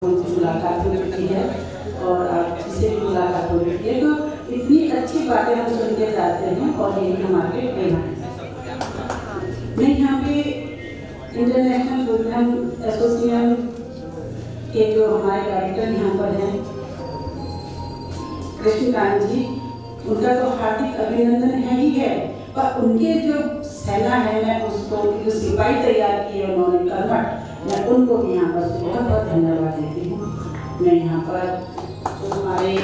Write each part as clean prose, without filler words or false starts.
उनसे मुलाकात हो चुकी है और आपसे भी मुलाकात हो चुकी है, तो इतनी अच्छी बातें हम सुन के जाते हैं और यही हमारे प्रेरणा है। मैं यहाँ पे इंटरनेशनल बुद्धिज्म एसोसिएशन के जो हमारे डायरेक्टर यहाँ पर हैं कृष्णकांत जी, उनका तो हार्दिक अभिनंदन है ही है, पर उनके जो सेना है, मैं उसको जो सिपाही तैयार किए उन्होंने कर्मठ, मैं उनको भी यहाँ पर बहुत बहुत धन्यवाद देती हूँ। मैं यहाँ पर जो हमारे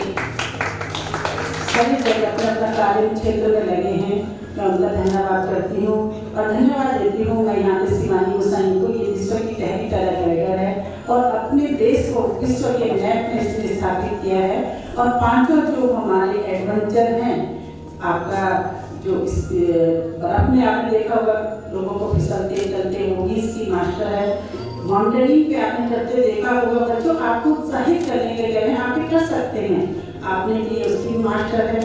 सभी जगह अपने अपना कार्य क्षेत्र में लगे हैं, मैं उनका धन्यवाद करती हूँ और धन्यवाद देती हूँ। मैं यहाँ पे शिवानी गोसाई को, ये विश्व की पहली टाइगर है और अपने देश को विश्व के मैप में इसने स्थापित किया है। और पांचों जो हमारे एडवेंचर हैं, आपका जो इस बर्फ में आपने देखा होगा लोगों को फिसलते चलते, वो भी इसकी मास्टर है। माउंटेनिंग पे आपने करते देखा होगा बच्चों, आपको उत्साहित करने के लिए आप भी कर सकते हैं, आपने भी उसकी मास्टर है।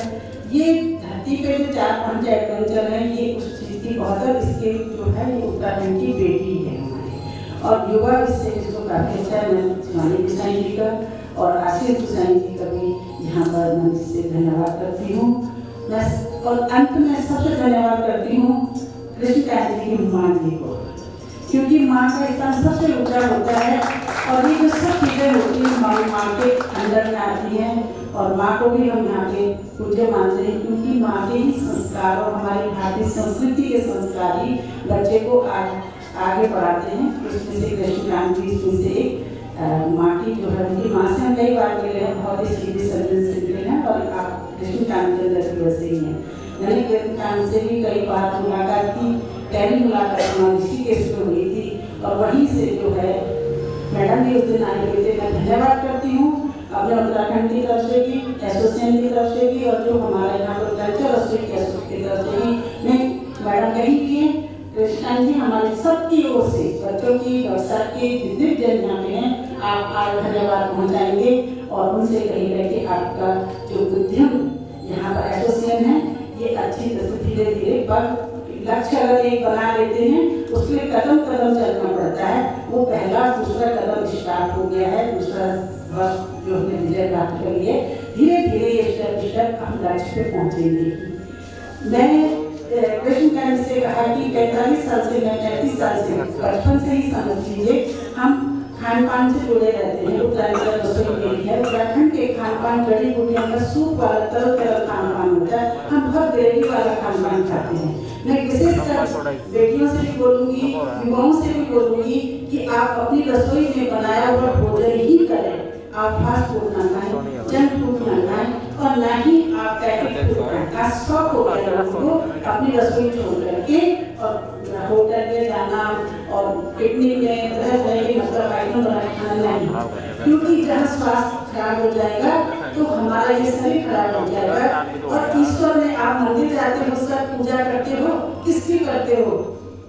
ये धरती पे जो 4-5 एडवेंचर हैं, ये उस चीज़ की बहुत, इसके जो है ये उत्तराखंड की बेटी है हमारी और युवा इससे इसको काफ़ी अच्छा है। मैं शिवानी गोसाई जी का और आशीष गोसाई जी का भी यहाँ पर मैं इससे धन्यवाद करती हूँ। मैं और अंत में सबसे धन्यवाद करती हूँ कृष्णकांत जी की माँ जी को, क्योंकि माँ का स्थान सबसे ऊंचा होता है और ये जो सब चीज़ें होती हैं माँ के अंदर में आती हैं और माँ को भी हम यहाँ के पूज्य मानते हैं, क्योंकि माँ के ही संस्कार और हमारी भारतीय संस्कृति के संस्कार ही बच्चे को आगे बढ़ाते हैं। उसमें से कृष्णकांत जी इसमें से एक माँ की जो है, उनकी माँ से हम कई बार मिले हैं, बहुत ही सीधे सर्जन से मिले हैं और आप कृष्णकांत के अंदर वैसे ही हैं। मैंने कृष्णकांत से भी कई बार मुलाकात की, पहली मुलाकात हमारी ऋषिकेश में हुई थी और वहीं से जो है मैडम भी उस दिन आए हुए थे। मैं धन्यवाद करती हूँ अपने उत्तराखंड की तरफ से भी, एसोसिएशन की तरफ से भी और जो हमारे यहाँ पर कल्चर एसोसिएशन की तरफ से भी। मैं मैडम कहीं भी हैं, कृष्णकांत जी हमारे सबकी ओर से, बच्चों की और सबके जितने जन यहाँ पे हैं, आप आज धन्यवाद पहुँचाएंगे और उनसे कहिएगा कि आपका जो बुद्धिज्म यहाँ पर एसोसिएशन है, ये अच्छी तरह धीरे धीरे पर लक्ष्य अगर एक बना लेते हैं, उसके लिए कदम कदम चलना पड़ता है। वो पहला दूसरा कदम स्टार्ट हो गया है, दूसरा वर्ष जो हमने विजय प्राप्त कर लिए, धीरे धीरे ये स्टेप हम लक्ष्य पे पहुँचेंगे। मैं कृष्णकांत से कहा कि 45 साल से, मैं 35 साल से, बचपन से ही समझ लीजिए हम खान पान से जुड़े रहते हैं। उत्तराखंड रसोई मेरी है, उत्तराखंड के खान पान जड़ी बूटियों का सूप वाला तरह तरह खान पान होता है, हम बहुत ग्रेवी वाला खान पान खाते हैं। मैं विशेषकर बेटियों से भी बोलूँगी, युवाओं से भी बोलूँगी कि आप अपनी रसोई में बनाया हुआ भोजन ही करें। आप फास्ट फूड ना खाएं, जंक फूड ना खाएं और ना ही आप पैकेट फूड खाएं। खास शौक हो गया लोगों को अपनी रसोई छोड़ करके और होटल में जाना और पिकनिक में तरह तरह के मतलब आइटम बना खाना नहीं, क्योंकि जहाँ स्वास्थ्य खराब हो जाएगा तो हमारा ये शरीर खराब हो जाएगा। और ईश्वर ने, आप मंदिर जाते हो, उसका पूजा करते हो, किसकी करते हो?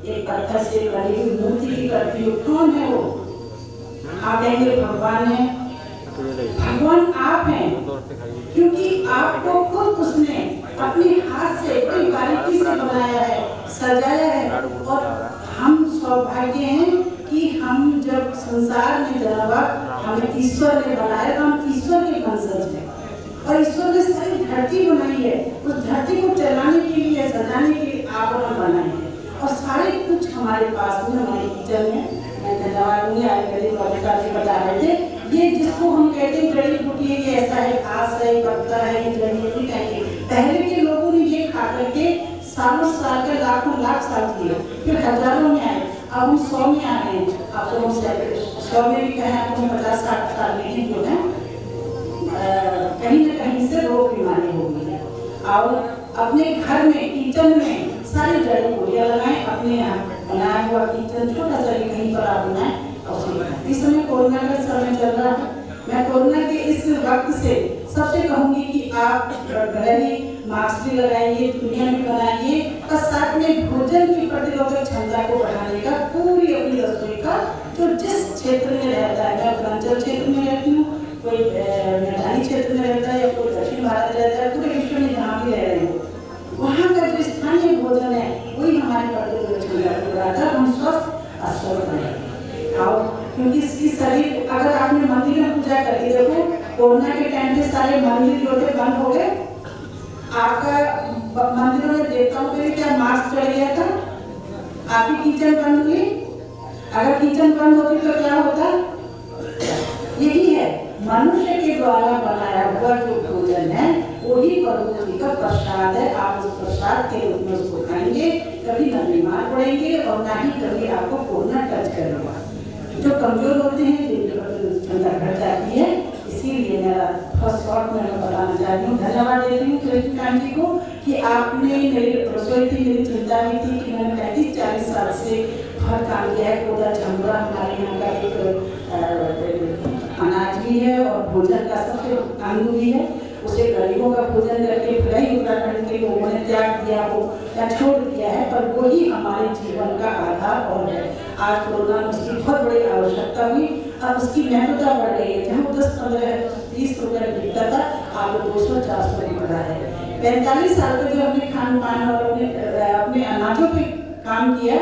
एक पत्थर से बनी हुई मूर्ति की करती हो। कौन है वो? आप कहेंगे भगवान है। भगवान आप हैं, क्योंकि आपको खुद उसने अपने हाथ से बड़ी बारीकी से बनाया है, सजाया है। और हम सौभाग्य हैं कि हम जब संसार में जन्मा, हमें ईश्वर ने बनाया, तो हम ईश्वर के वंशज हैं और ईश्वर ने सारी धरती बनाई है, उस धरती को चलाने के लिए, सजाने के लिए आवरण बनाए हैं और सारे कुछ हमारे पास में, हमारे किचन में। मैं धन्यवाद दूंगी, आज मेरे जी बता रहे थे, ये जिसको हम कहते हैं जड़ी बूटी है, ये ऐसा है, घास है, पत्ता है, ये जड़ी बूटी कहेंगे। पहले के लोगों ने ये खा करके सालों साल के, लाखों लाख साल किए, फिर हजारों में आए, अब हम 100 में आ गए। अब तो हम 100 में भी कहें, अब तो 50-60 साल में ही जो है कहीं न कहीं से रोग बीमारी हो गई है। और अपने घर में, किचन में सारी जड़ी बूटियाँ लगाएं, अपने यहाँ बनाया हुआ किचन छोटा सा कहीं पर आप बनाएं। इस समय कोरोना का समय चल रहा है, मैं कोरोना के इस वक्त से सबसे कहूँगी कि आप घरेलू मास्क भी लगाइए, दुनिया में बनाइए और साथ में भोजन की प्रतिरोधक क्षमता को बढ़ाने का पूरी अपनी रसोई का, जो जिस क्षेत्र में रहता है, मैं उत्तरांचल क्षेत्र में रहती हूँ, कोई मैदानी क्षेत्र में रहता है या कोई दक्षिण भारत रहता है, पूरे विश्व में जहाँ भी रह रहे हो, वहाँ का जो स्थानीय भोजन है वही हमारी प्रतिरोधक क्षमता को बढ़ाता है, हम स्वस्थ और स्वस्थ रहें। क्योंकि इसकी शरीर, अगर आपने मंदिर क्या करिए, देखो कोरोना के टाइम पे सारे मंदिर जो थे बंद हो गए, आपका मंदिरों में देवताओं के लिए क्या मास्क चढ़ गया था, आपकी किचन बंद हुई। अगर किचन बंद होती तो क्या होता? यही है, मनुष्य के द्वारा बनाया हुआ जो भोजन है वही प्रभु जी का प्रसाद है। आप उस प्रसाद के रूप में उसको खाएंगे, कभी न बीमार पड़ेंगे और ना ही कभी आपको कोरोना टच करेगा। जो कमजोर होते हैं जिनकी क्षमता घट जाती है, इसीलिए मेरा फर्स्ट शॉट में बताना चाहती हूँ, धन्यवाद देती हूँ कृष्णकांत जी को कि आपने मेरी रसोई थी, मेरी चिंता भी थी कि मैंने 35-40 साल से हर काम किया है। कोदा चंबरा हमारे यहाँ का एक अनाज भी है और भोजन का सबसे अंग भी है। उसे गरीबों का भोजन करके भले ही उत्तराखंड के लोगों ने त्याग दिया हो या छोड़ दिया है, पर वही हमारे जीवन का आधार और है। आज कोरोना में उसकी बहुत बड़ी आवश्यकता हुई, अब उसकी महत्वता बढ़ गई है। जहाँ 10, 15, 20 रुपये बिकता था, आज 200-400 रुपये बढ़ा है। 45 साल तक जो हमने खान पान और अपने अनाजों पे काम किया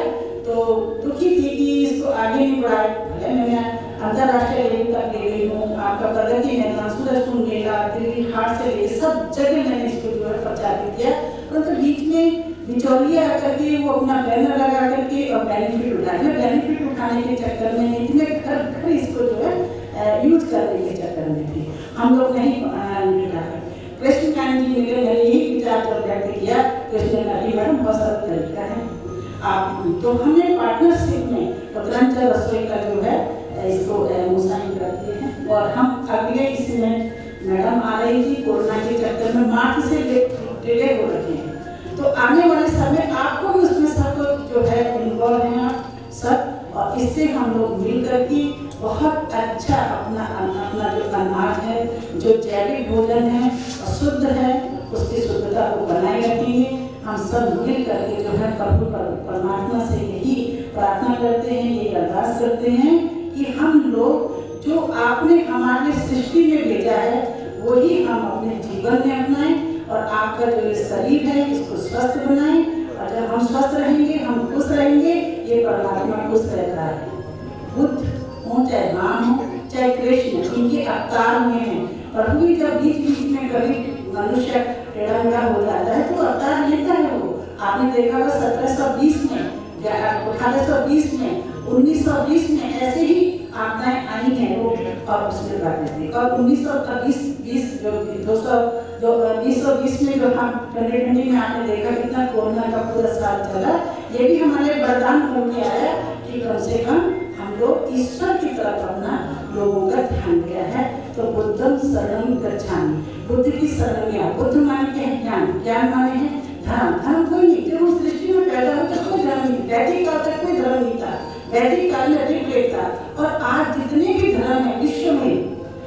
तो दुखी थी कि इसको आगे नहीं बढ़ाया। मैंने अंतर्राष्ट्रीय लेवल तक ले गई हूँ, आपका प्रगति मैदान, सूरजकुंड मेला, दिल्ली हाट से लेकर सब जगह मैंने इसको जो है प्रचारित किया, परंतु बीच में बिचौलिया आकर के वो अपना बैनर लगा करके और बेनिफिट उठाए। मैं बेनिफिट उठाने के चक्कर में नहीं थी, मैं घर घर इसको जो है यूज करने के चक्कर में थी। हम लोग नहीं उठाए। कृष्णकांत जी मिले, मैंने यही विचार कर व्यक्त किया, कृष्णकांत जी मैडम बहुत सारा तरीका है आप, तो हमने पार्टनरशिप में उत्तरांचल रसोई का जो है इसको मुसाइन करते हैं। और हम अगले इसमें मैडम आ रही थी, कोरोना के चक्कर में मार्च से डिले हो रखे हैं, तो आने वाले समय आपको भी उसमें सब जो है इन्वॉल्व हैं आप सब, और इससे हम लोग मिल करके बहुत अच्छा अपना जो अनाज है, जो जैविक भोजन है और शुद्ध है, उसकी शुद्धता को बनाए रखेंगे। हम सब मिल करके जो है प्रभु परमात्मा से यही प्रार्थना करते हैं, ये अरदास करते हैं कि हम लोग जो आपने हमारे सृष्टि में भेजा है वही हम अपने जीवन में अपनाएं, और आपका जो ये शरीर है इसको स्वस्थ बनाएं। और जब हम स्वस्थ रहेंगे, हम खुश रहेंगे, ये परमात्मा खुश रहता है। बुद्ध हो चाहे राम हो चाहे कृष्ण, इनके अवतार में है। प्रभु भी जब बीच बीच में कभी मनुष्य टेढ़ा हो जाता है तो अवतार लेता है वो। आपने देखा होगा 1720 में, 1820 में, 1920 में ऐसे ही आपदाएं आई हैं वो, और उसमें बातें थी। और 1920 में जो हम 2020 में आपने देखा कितना कोरोना का पूरा साल चला, ये भी हमारे वरदान बन के आया कि कम से कम हम लोग ईश्वर की तरफ अपना लोगों का ध्यान दिया है। तो बुद्धम शरणं गच्छामि, बुद्ध की शरण में। बुद्ध माने के हैं ज्ञान, ज्ञान माने हैं धर्म। धर्म कोई नहीं, जब उस सृष्टि में पैदा हो तो कोई धर्म नहीं, वैदिक काल तक कोई धर्म नहीं था, वैदिक काल में ऋग्वेद था। और आज जितने भी धर्म है विश्व में,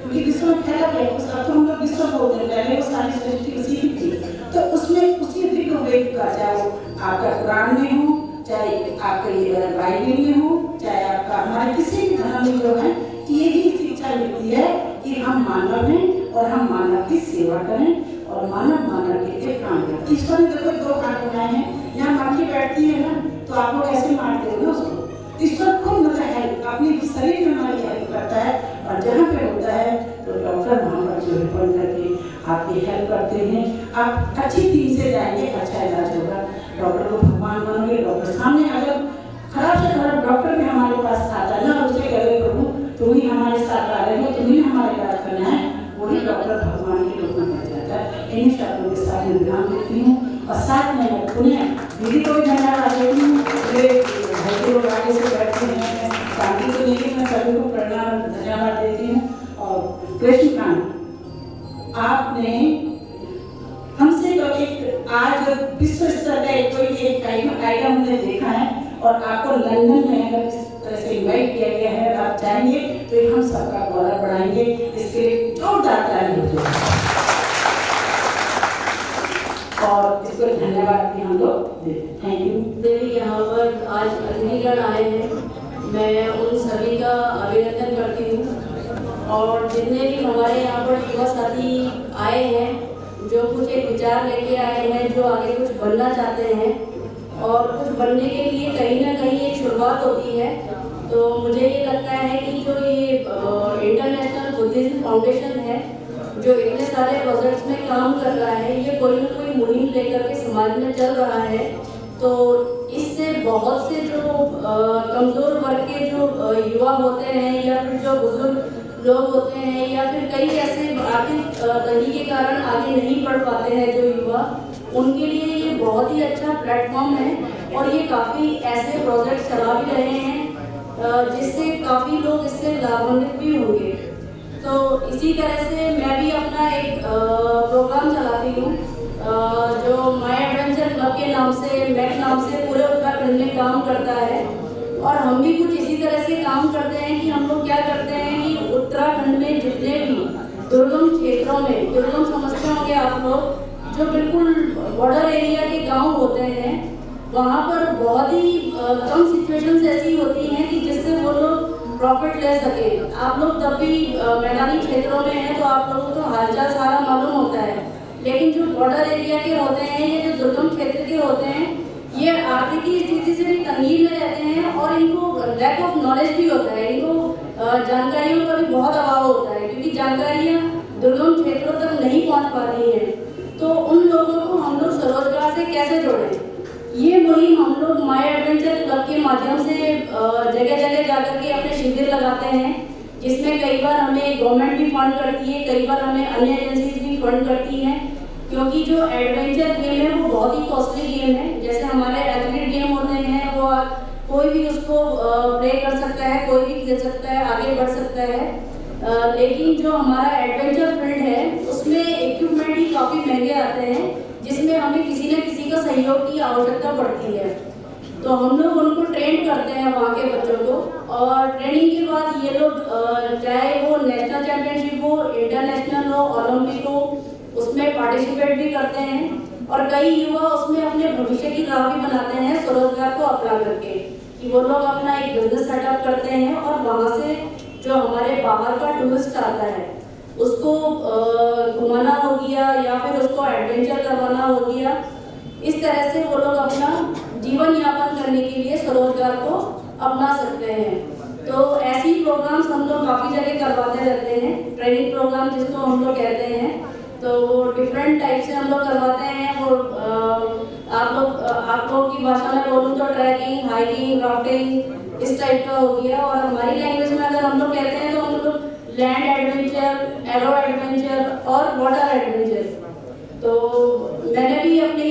क्योंकि विश्व में फैला है, उस अर्थ हम लोग विश्व बोलते हैं, पहले वो सारी सृष्टि उसी की थी, तो उसमें उसी ऋग्वेद का, चाहे वो आपका कुरान में हो, चाहे आपके बाइबल में हो, चाहे आपका हमारे किसी भी धर्म में जो है, यही शिक्षा मिलती है कि हम मानव हैं और हम मानव की सेवा करें और मानव के लिए काम करें। ईश्वर ने देखो 2 हाथ बनाए हैं, यहाँ मक्खी बैठती है ना तो आप लोग कैसे मारते हो ना उसको। ईश्वर खुद मतलब है अपने शरीर में हमारी हेल्प करता है, और जहाँ पे होता है तो डॉक्टर वहाँ पर जो रिपोर्ट करके आपकी हेल्प करते हैं। आप अच्छी टीम से जाएंगे, अच्छा इलाज होगा। डॉक्टर को भगवान मानोगे, डॉक्टर सामने अगर खराब से खराब डॉक्टर भी हमारे पास आता है ना, उससे कह रहे प्रभु तुम ही हमारे साथ आ रहे हो, तुम्हें हमारा इलाज करना है, वही डॉक्टर भगवान के रूप में बन जाता है। इन्हीं शब्दों के साथ मैं विराम देती हूँ और साथ में मैं पुनः दीदी को भी धन्यवाद देती हूँ। घर के लोग आगे से बैठते हैं, शांति को लेकर मैं सभी को प्रणाम धन्यवाद देती हूँ। और कृष्णकांत आपने हमसे तो एक आज विश्व स्तर का कोई एक आइटम हमने देखा है, और आपको लंदन में अगर इस तरह से इन्वाइट किया गया है, आप जाएंगे तो हम सबका गौरव बढ़ाएंगे। इसके लिए जोरदार ताली हो जाए और इसको धन्यवाद भी हम लोग देते हैं। Thank you. देवी यहाँ पर आज अतिथिगण आए हैं, मैं उन सभी का अभिनंदन करती हूँ। और जितने भी हमारे यहाँ पर युवा साथी आए हैं, जो कुछ एक विचार लेके आए हैं, जो आगे कुछ बनना चाहते हैं, और कुछ बनने के लिए कहीं ना कहीं एक शुरुआत होती है। तो मुझे ये लगता है कि जो ये इंटरनेशनल बुद्धिज्म फाउंडेशन है जो इतने सारे प्रोजेक्ट्स में काम कर रहा है, ये कोई ना कोई मुहिम लेकर के समाज में चल रहा है, तो इससे बहुत से जो कमज़ोर वर्ग के जो युवा होते हैं या फिर जो बुजुर्ग लोग होते हैं या फिर कई ऐसे आर्थिक तंगी के कारण आगे नहीं बढ़ पाते हैं जो युवा, उनके लिए ये बहुत ही अच्छा प्लेटफॉर्म है और ये काफ़ी ऐसे प्रोजेक्ट चला भी रहे हैं जिससे काफ़ी लोग इससे लाभान्वित भी होंगे। तो इसी तरह से मैं भी अपना एक प्रोग्राम चलाती हूँ जो माय एडवेंचर क्लब के नाम से, मैक नाम से पूरे उत्तराखंड में काम करता है। और हम भी कुछ इसी तरह से काम करते हैं कि हम लोग क्या करते हैं कि उत्तराखंड में जितने भी दुर्गम क्षेत्रों में, दुर्गम समझते होंगे आप लोग, जो बिल्कुल बॉर्डर एरिया के गांव होते हैं, वहाँ पर बहुत ही कम सिचुएशंस ऐसी होती हैं कि जिससे वो लोग प्रॉफिट ले सके। आप लोग तब भी मैदानी क्षेत्रों में हैं तो आप लोगों को हालचाल सारा मालूम होता है, लेकिन जो बॉर्डर एरिया के होते हैं, ये जो दुर्गम क्षेत्र के होते हैं, ये आर्थिक स्थिति से भी तंगी में रहते हैं और इनको लैक ऑफ नॉलेज भी होता है, इनको जानकारियों का भी बहुत अभाव होता है क्योंकि जानकारियाँ दुर्गम क्षेत्रों तक नहीं पहुँच पाती हैं। तो उन लोगों को हम लोग स्वरोजगार से कैसे जोड़ें, ये मुहिम हम लोग माय एडवेंचर क्लब के माध्यम से जगह जगह जाकर के अपने शिविर लगाते हैं, जिसमें कई बार हमें गवर्नमेंट भी फंड करती है, कई बार हमें अन्य एजेंसीज भी फंड करती हैं, क्योंकि जो एडवेंचर गेम है वो बहुत ही कॉस्टली गेम है। जैसे हमारे एथलीट गेम होते हैं वो कोई भी उसको प्ले कर सकता है, कोई भी खेल सकता है, आगे बढ़ सकता है, लेकिन जो हमारा एडवेंचर फील्ड है उसमें इक्विपमेंट ही काफ़ी महंगे आते हैं, जिसमें हमें किसी न किसी का सहयोग की आवश्यकता पड़ती है। तो हम लोग उनको ट्रेन करते हैं वहाँ के बच्चों को, और ट्रेनिंग के बाद ये लोग चाहे वो नेशनल चैम्पियनशिप हो, इंटरनेशनल हो, ओलंपिक हो, उसमें पार्टिसिपेट भी करते हैं। और कई युवा उसमें अपने भविष्य की राह भी बनाते हैं स्वरोजगार को अपना करके, कि वो लोग अपना एक बिजनेस सेटअप करते हैं और वहाँ से जो हमारे बाहर का टूरिस्ट आता है उसको घुमाना हो गया या फिर उसको एडवेंचर करवाना हो गया, इस तरह से वो लोग अपना जीवन यापन करने के लिए स्वरोजगार को अपना सकते हैं। तो ऐसी प्रोग्राम्स हम लोग काफ़ी जगह करवाते रहते हैं, ट्रेनिंग प्रोग्राम जिसको हम लोग कहते हैं, तो वो डिफरेंट टाइप से हम लोग करवाते हैं। वो आप लोग की भाषा में बोलूँ तो ट्रैकिंग, हाइकिंग, राफ्टिंग इस टाइप का हो गया, और हमारी लैंग्वेज में अगर हम लोग कहते हैं तो हम लोग लैंड एडवेंचर, एरो एडवेंचर और वाटर एडवेंचर। तो मैंने भी अपनी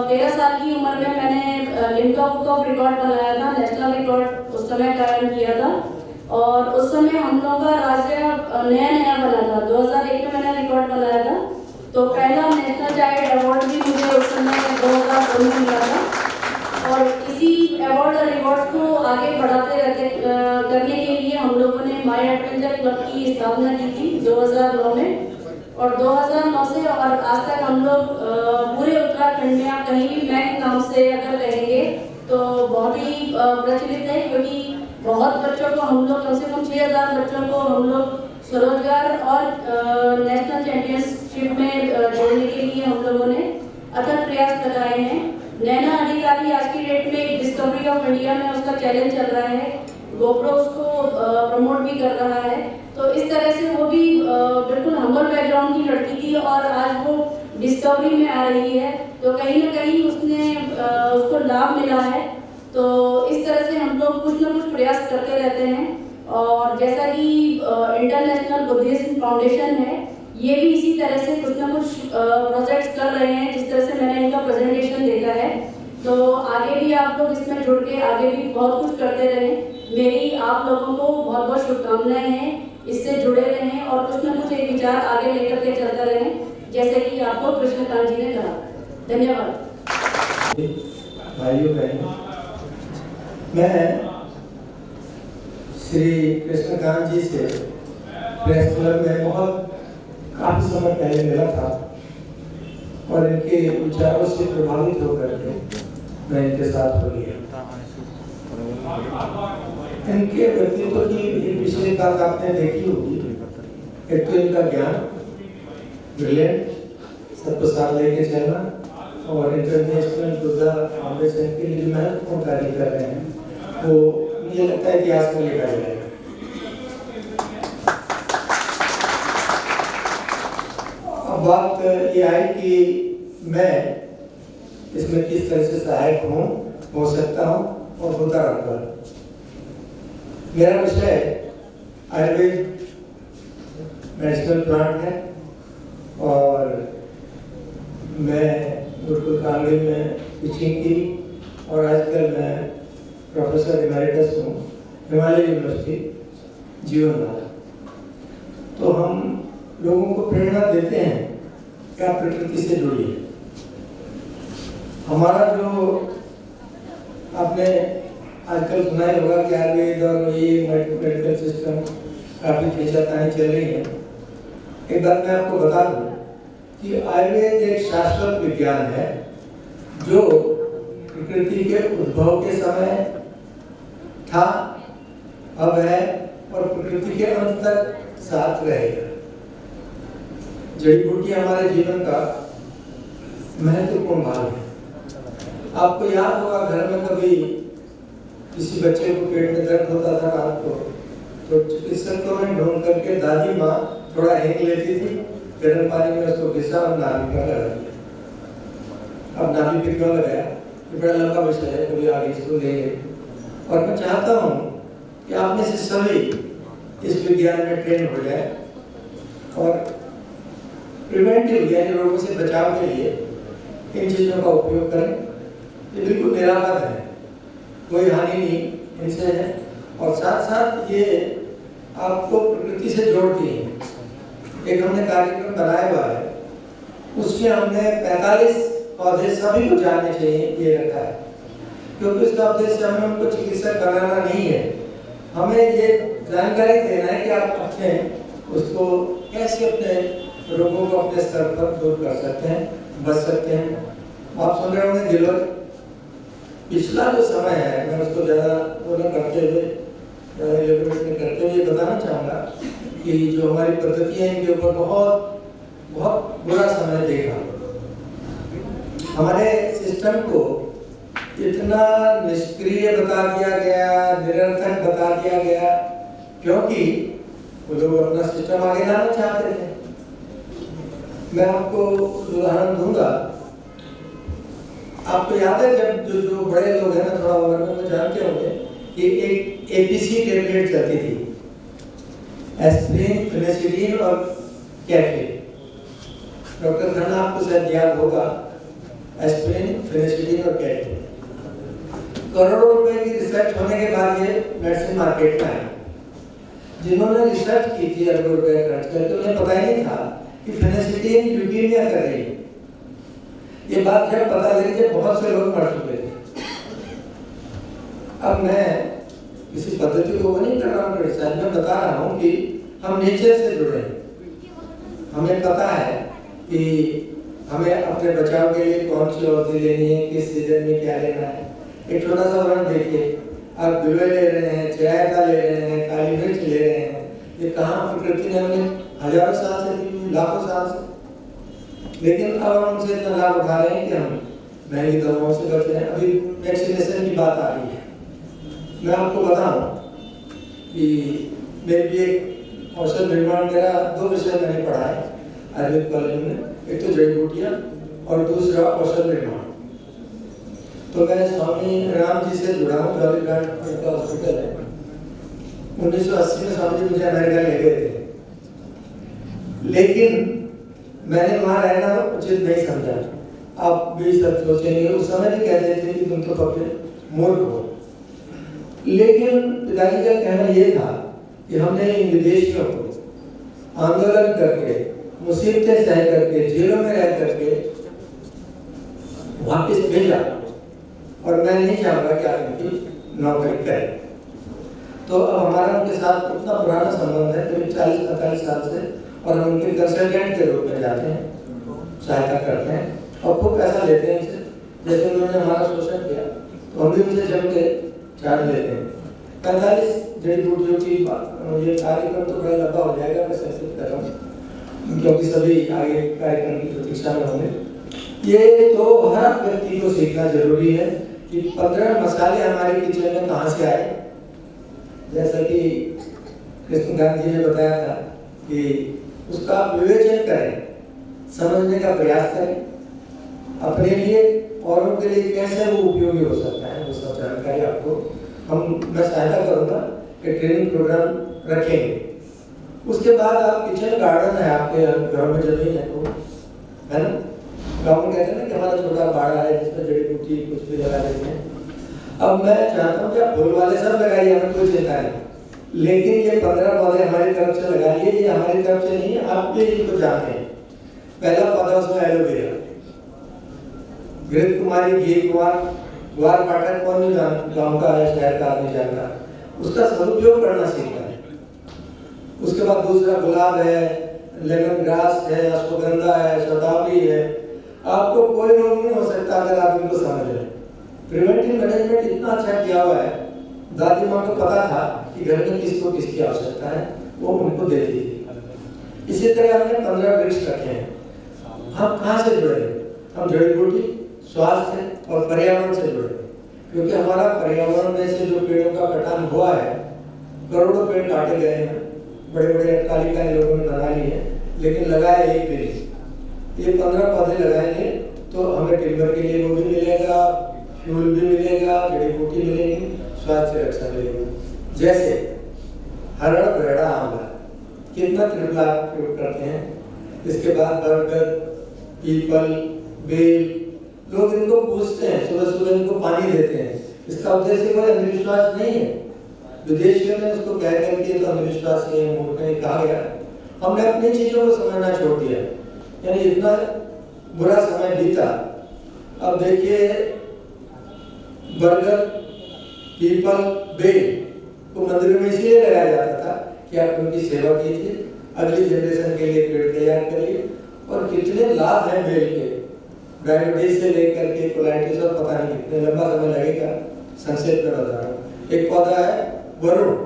13 साल की उम्र में मैंने लिम्का बुक ऑफ रिकॉर्ड बनाया था, नेशनल रिकॉर्ड उस समय कायम किया था, और उस समय हम लोगों का राज्य नया बना था। 2001 में मैंने रिकॉर्ड बनाया था, तो पहला नेशनल चाइल्ड अवार्ड भी मुझे उस समय 2002 में मिला था। और इसी अवार्ड और रिवॉर्ड्स को आगे बढ़ाते रहते करने के लिए हम लोगों ने माय एडवेंचर क्लब की स्थापना की थी 2009 में, और 2009 से और आज तक हम लोग पूरे उत्तराखंड में, आप कहीं भी मैक नाम से अगर कहेंगे तो बहुत ही प्रचलित है, क्योंकि बहुत बच्चों को हम लोग, कम से कम 6000 बच्चों को हम लोग स्वरोजगार और नेशनल चैंपियनशिप में जोड़ने के लिए हम लोगों ने अथक प्रयास लगाए हैं। नैना अधिकारी आज की डेट में डिस्कवरी ऑफ इंडिया में उसका चैलेंज चल रहा है, गोप्रो उसको प्रमोट भी कर रहा है। तो इस तरह से वो भी बिल्कुल हम्बल बैकग्राउंड की लड़की थी और आज वो डिस्कवरी में आ रही है, तो कहीं ना कहीं उसको लाभ मिला है। तो इस तरह से हम लोग कुछ ना कुछ प्रयास करते रहते हैं, और जैसा कि इंटरनेशनल बुद्धिज्म फाउंडेशन है, ये भी इसी तरह से कुछ ना कुछ प्रोजेक्ट्स कर रहे हैं, जिस तरह से मैंने इनका प्रेजेंटेशन देखा है। तो आगे भी आप लोग इसमें जुड़ के आगे भी बहुत कुछ करते रहें। मेरी आप लोगों को बहुत बहुत शुभकामनाएं हैं, इससे जुड़े रहें और कुछ ना कुछ एक विचार आगे लेकर के चलते रहें, जैसे कि आपको कृष्णकांत जी ने कहा। धन्यवाद। भाइयों बहनों, मैं श्री कृष्णकांत जी से प्रेस क्लब में काफी समय पहले मिला था, और इनके विचारों से प्रभावित होकर के मैं इनके साथ हो गया। इनके व्यक्तित्व की एक विशेष बात आपने देखी होगी, एक तो इनका ज्ञान, ब्रिलियंट, सबको साथ लेके चलना, और इंटरनेशनल बुद्धा फाउंडेशन के लिए महत्वपूर्ण कार्य कर रहे हैं, वो मुझे लगता है इतिहास में लिखा जाएगा। अब बात ये आई कि मैं इसमें किस तरह से सहायक हो सकता हूँ और होता रहूँगा। मेरा विषय आयुर्वेद मेडिसिनल प्लांट है और मैं गुरुकुल कांगड़ी में टीचिंग की और आजकल मैं प्रोफेसर इमेरिटस हूँ हिमालय यूनिवर्सिटी जीवनधारा। तो हम लोगों को प्रेरणा देते हैं कि आप प्रकृति से जुड़िए। हमारा जो आपने आजकल सुना ही होगा कि आयुर्वेद और ये मेडिकल सिस्टम काफ़ी खींचातानी चल रही है। एक बात मैं आपको बता दूं कि आयुर्वेद एक शाश्वत विज्ञान है जो प्रकृति के उद्भव के समय था, अब है और प्रकृति के अंत तक साथ रहेगा। जड़ी बूटी हमारे जीवन का महत्वपूर्ण भाग है। आपको याद होगा घर में कभी किसी बच्चे को पेट में दर्द होता था रात को, तो चिकित्सकों ने ढूंढ करके दादी माँ थोड़ा हींग लेती थी, गर्म पानी में उसको घिसा और नाभि पर लगा दिया। अब नाभि पे क्यों लगाया, ये बड़ा लंबा विषय है, कभी आगे इसको लेंगे। और मैं चाहता हूँ कि आप में से सभी इस विज्ञान में ट्रेन हो जाए और प्रिवेंटिव यानी रोगों से बचाव के लिए इन चीज़ों का उपयोग करें। ये बिल्कुल निरापद है, कोई हानि नहीं इनसे है और साथ साथ ये आपको प्रकृति से जोड़ती है। एक हमने कार्यक्रम बनाया हुआ है, उसमें हमने 45 पौधे सभी को जानने चाहिए ये रखा है, क्योंकि उसका उद्देश्य हमें उनको चिकित्सक बनाना नहीं है, हमें ये जानकारी देना है कि आप अपने उसको कैसे अपने रोगों को अपने स्तर पर दूर कर सकते हैं, बच सकते हैं। आप सुन रहे होंगे गिलोय, पिछला जो समय है मैं उसको ज़्यादा वो न करते हुए करते हुए बताना चाहूँगा कि जो हमारी पद्धतियाँ इनके ऊपर बहुत बहुत बुरा समय देखा। हमारे सिस्टम को इतना निष्क्रिय बता दिया गया, निरर्थक बता दिया गया, क्योंकि वो लोग अपना सिस्टम आगे लाना चाहते थे। मैं आपको उदाहरण दूंगा। आपको याद है जब जो बड़े लोग हैं ना, थोड़ा उम्र में वो जानते होंगे कि एक एपीसी टेबलेट चलती थी, एस्पिरिन, फेनिसिलिन और कैफीन। डॉक्टर खन्ना आपको शायद याद होगा, एस्पिरिन, फेनिसिलिन और कैफीन। करोड़ों रुपए की रिसर्च होने के बाद ये मेडिसिन मार्केट में आई। जिन्होंने रिसर्च की थी अरबों रुपए खर्च करके, उन्हें पता ही नहीं था कि फेनिसिलिन ल्यूकीमिया कर रही है। ये बात जब पता लगी जब बहुत से लोग मर चुके थे। अब मैं किसी पद्धति को नहीं कर रहा हूँ क्रिटिसाइज, मैं बता रहा हूँ कि हम नेचर से जुड़े हैं। हमें पता है कि हमें अपने बचाव के लिए कौन सी औषधि लेनी है, किस सीजन में क्या लेना है। एक छोटा सा उदाहरण देखिए, आप गिलोय ले रहे हैं, चिरायता ले रहे हैं, काली मिर्च ले रहे हैं, ये कहाँ प्रकृति ने हमें हजारों साल से दी, लाखों साल से, लेकिन अब हम उनसे इतना लाभ उठा रहे हैं कि हम महंगी दवाओं से बच रहे हैं। अभी वैक्सीनेशन की बात आ रही है। मैं आपको बताऊं कि मेरे भी एक औषध निर्माण, मेरा 2 विषय मैंने पढ़ा है आयुर्वेद कॉलेज में, एक तो जड़ी बूटियाँ और दूसरा औषध निर्माण। तो मैं स्वामी राम जी से जुड़ा हूँ, जॉली ग्रांट उनका हॉस्पिटल है। 1980 में स्वामी जी मुझे अमेरिका ले गए थे, लेकिन मैंने वहाँ रहना उचित नहीं समझा। आप भी सब सोचेंगे, उस समय भी कहते थे कि तुम तो पक्के मूर्ख हो, लेकिन पिताजी का कहना ये था कि हमने इन विदेशियों को आंदोलन करके, मुसीबतें सह करके, जेलों में रह करके वापस भेजा, और मैं नहीं चाहूँगा कि आप इनकी नौकरी करें। तो अब हमारा उनके साथ उतना पुराना संबंध है, करीब 40-45 साल से, और हम उनके कंसल्टेंट के रूप में जाते हैं, सहायता करते हैं और खूब पैसा लेते हैं इनसे। जैसे उन्होंने हमारा शोषण किया तो हम भी उनसे जम के चार्ज लेते हैं। 45 जड़ी बूटियों की ये कार्यक्रम तो बड़ा लंबा हो जाएगा, मैं संक्षिप्त कर रहा हूँ क्योंकि सभी आगे कार्यक्रम की प्रतीक्षा में होंगे। ये तो हर व्यक्ति को सीखना जरूरी है कि 15 मसाले हमारे किचन में कहाँ से आए। जैसा कि कृष्णकांत जी ने बताया था कि उसका विवेचन करें समझने का प्रयास करें, अपने लिए औरों के लिए कैसे वो उपयोगी हो सकता है वो सब जानकारी आपको मैं सहायता करूँगा कि ट्रेनिंग प्रोग्राम रखेंगे। उसके बाद आप किचन गार्डन है आपके घर में जमीन है तो है ना, गाँव में कहते हैं ना कि हमारा छोटा बाड़ा है जिसमें जड़ी बूटी कुछ भी लगा देते हैं। अब मैं चाहता हूँ कि आप फूल वाले सब लगाइए, हमें कोई चिंता नहीं, लेकिन ये 15 पौधे हमारी तरफ से लगाइए, ये हमारी तरफ से नहीं है, आप ये इनको जानते हैं। पहला पौधा उसमें एलोवेरा, घृत कुमारी, घी कुमार, ग्वार पाठक कौन नहीं गाँव का है, शहर का आदमी जानता, उसका सदुपयोग करना सीखता है। उसके बाद दूसरा गुलाब है, लेमन ग्रास है, अश्वगंधा है, शतावरी है। आपको कोई रोग नहीं हो सकता अगर आप इनको समझ लें। प्रिवेंटिव मैनेजमेंट इतना अच्छा किया हुआ है, दादी माँ को पता था कि घर में किसको किसकी आवश्यकता है, वो उनको दे दी थी। इसी तरह हमने 15 वृक्ष रखे हैं। हम कहाँ से जुड़े? हम जड़ी बूटी, स्वास्थ्य और पर्यावरण से जुड़े, क्योंकि हमारा पर्यावरण में से जो पेड़ों का कटान हुआ है, करोड़ों पेड़ काटे गए हैं, बड़े बड़े अट्टालिकाएं लोगों ने बना ली है, लेकिन लगाए एक भी नहीं। ये 15 पौधे लगाएंगे तो हमें टिम्बर के लिए वो भी मिलेगा, फ्यूल भी मिलेगा, जड़ी बूटी मिलेगी, स्वास्थ्य रक्षा मिलेगी। जैसे हरड़, बेड़ा, आंवला, कितना त्रिफला प्रयोग करते हैं। इसके बाद बरगद, पीपल, बेल, लोग इनको पूछते हैं, सुबह सुबह इनको पानी देते हैं। इसका उद्देश्य कोई अंधविश्वास नहीं है, विदेशियों ने उसको कह करके तो अंधविश्वास नहीं, मूर्ख नहीं कहा गया। हमने अपनी चीजों को समझना छोड़ दिया, यानी इतना बुरा समय बीता। अब देखिए बरगद, पीपल, बेल को मंदिरों में इसलिए लगाया जाता था कि आप उनकी सेवा कीजिए, अगली जनरेशन के लिए पेड़ तैयार करिए। और कितने लाभ हैं बेल के, डायबिटीज से लेकर के कोलाइटिस और पता नहीं कितने लंबा समय लगेगा, संक्षेप में बता रहा हूँ। एक पौधा है वरुण,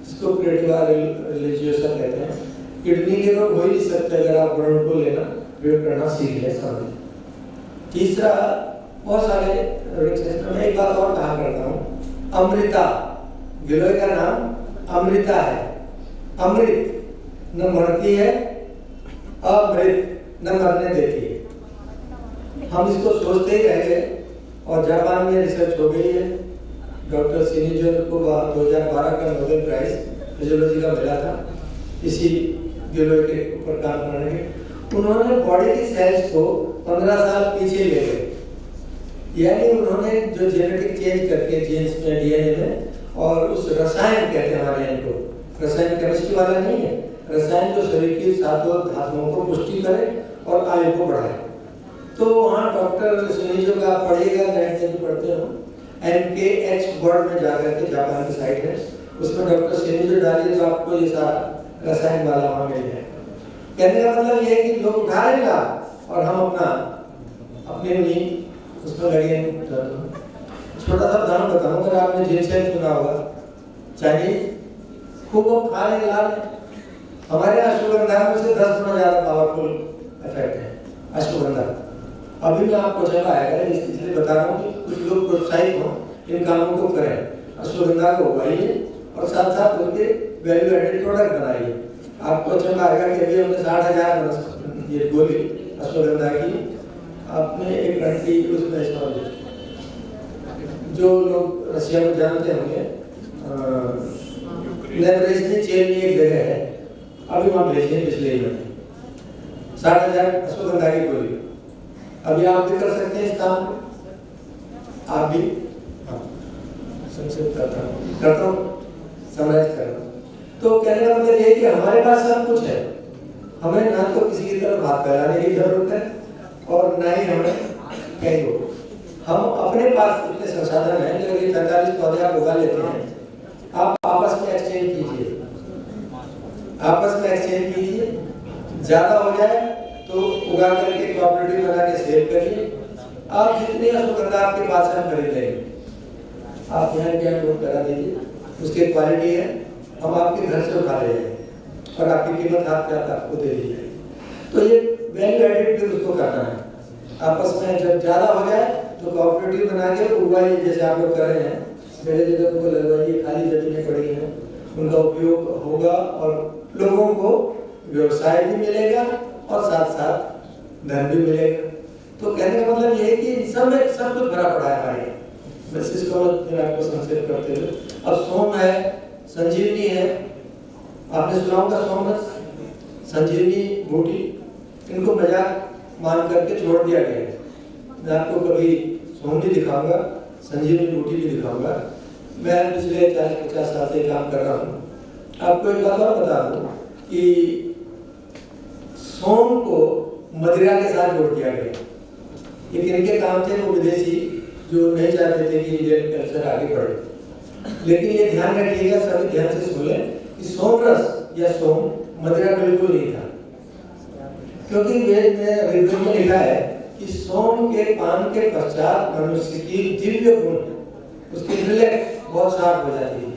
इसको क्रिएटिवा रिलीजियोसा कहते हैं। किडनी के रोग हो ही नहीं सकते अगर आप वरुण को लेना प्रयोग करना सीख लें, समझ। तीसरा, बहुत सारे मैं एक बात और कहा करता हूँ, अमृता, गिलोय का नाम अमृता है। अमृत न मरती है, अमृत न मरने देती है। हम इसको सोचते ही रह गए और जापान में रिसर्च हो गई है। डॉक्टर शिनिजो को 2012 का नोबेल प्राइज फिजियोलॉजी का मिला था इसी गिलोय के ऊपर काम करने के। उन्होंने बॉडी की सेल्स को 15 साल पीछे ले गए, यानी उन्होंने जो जेनेटिक चेंज करके जीन्स में, डीएनए में, और उस रसायन कहते हैं हमारे यहाँ को, रसायन केमिस्ट्री वाला नहीं है, रसायन जो शरीर की सातों धातुओं को पुष्टि करे और आयु को बढ़ाए। तो वहाँ डॉक्टर शिनिजो का आप पढ़िएगा, नेट में भी पढ़ते हो, NKH वर्ड में जाकर के जापान की साइट है, उसमें डॉक्टर शिनिजो डालिए तो आपको ये सारा रसायन वाला वहाँ मिल जाएगा। कहने का मतलब ये है कि लोग उठा लेगा और हम अपने नहीं उसमें लगे। छोटा सा उदाहरण बताऊँ, अगर आपने जिनसेन सुना होगा, चाइनीज, खूब वो खा ले ला ले। हमारे यहाँ अश्वगंधा में से 10 गुना ज़्यादा पावरफुल इफेक्ट है अश्वगंधा। अभी मैं आपको चला आएगा, इसलिए बता रहा हूँ कि कुछ लोग प्रोत्साहित हों, इन कामों को करें। अश्वगंधा को उगाइए और साथ साथ उनके वैल्यू एडेड प्रोडक्ट बनाइए। आपको चला आएगा कि अभी हमने 60,000 ये गोली अश्वगंधा की आपने एक घंटी उसमें इस्तेमाल, जो लोग रशिया में जानते होंगे, लेब्रेजनी चेन में एक जगह है, अभी वहाँ भेजे पिछले ही महीने 60,000 अश्वगंधा की गोली। अभी आप भी कर सकते हैं इस काम को, आप भी। संक्षिप्त करता हूँ, समराइज कर रहा हूँ। तो कहने का मतलब ये कि हमारे पास सब कुछ है, हमें ना तो किसी की तरफ हाथ फैलाने की जरूरत है और ना ही हमें कहीं हो। हम अपने पास इतने संसाधन हैं कि अगर 45 पौधे आप उगा लेते हैं, आप आपस में एक्सचेंज कीजिए, आपस में एक्सचेंज कीजिए, ज्यादा हो जाए तो उगा करके कोऑपरेटिव बना के सेल करिए। आप जितनी अश्वगंधा आपके पास हम खरीद लेंगे, आप यहाँ क्या नोट करा दीजिए, उसकी क्वालिटी है, हम आपके घर से उठा ले जाएंगे और आपकी कीमत आपके हाथ आपको दे दी जाएगी। तो ये वैल्यू एडेड भी उसको करना है। आपस में जब ज्यादा हो जाए तो कोऑपरेटिव बना के उगाइए, जैसे आप लोग कर रहे हैं, जगह जगह उनको लगवाइए, खाली जमीनें पड़ी हैं, उनका उपयोग होगा और लोगों को व्यवसाय भी मिलेगा और साथ साथ धन भी मिलेगा। तो कहने का मतलब ये है कि सब कुछ भरा पड़ा है हमारे। बस इसको आपको संक्षेप करते हुए, अब सोम है, संजीवनी है, आपने सुना होगा सोम रस, संजीवनी बूटी, इनको मजाक मान करके छोड़ दिया गया है। मैं आपको कभी सोम भी दिखाऊंगा, संजीवनी बूटी भी दिखाऊंगा। मैं पिछले 40-50 साल से काम कर रहा हूँ। आपको एक बात और बता दूं कि सोम को मदिरा के साथ जोड़ दिया गया। ये किनके काम थे? वो विदेशी जो नहीं चाहते थे कि इंडियन कल्चर आगे बढ़े। लेकिन ये ध्यान रखिएगा, सभी ध्यान से सुन लें कि सोम रस या सोम मदिरा बिल्कुल नहीं था, क्योंकि वेद में ऋग्वेद में लिखा है कि सोम के पान के पश्चात मनुष्य की दिव्य गुण, उसकी इंटेलेक्ट बहुत शार्प हो जाती थी।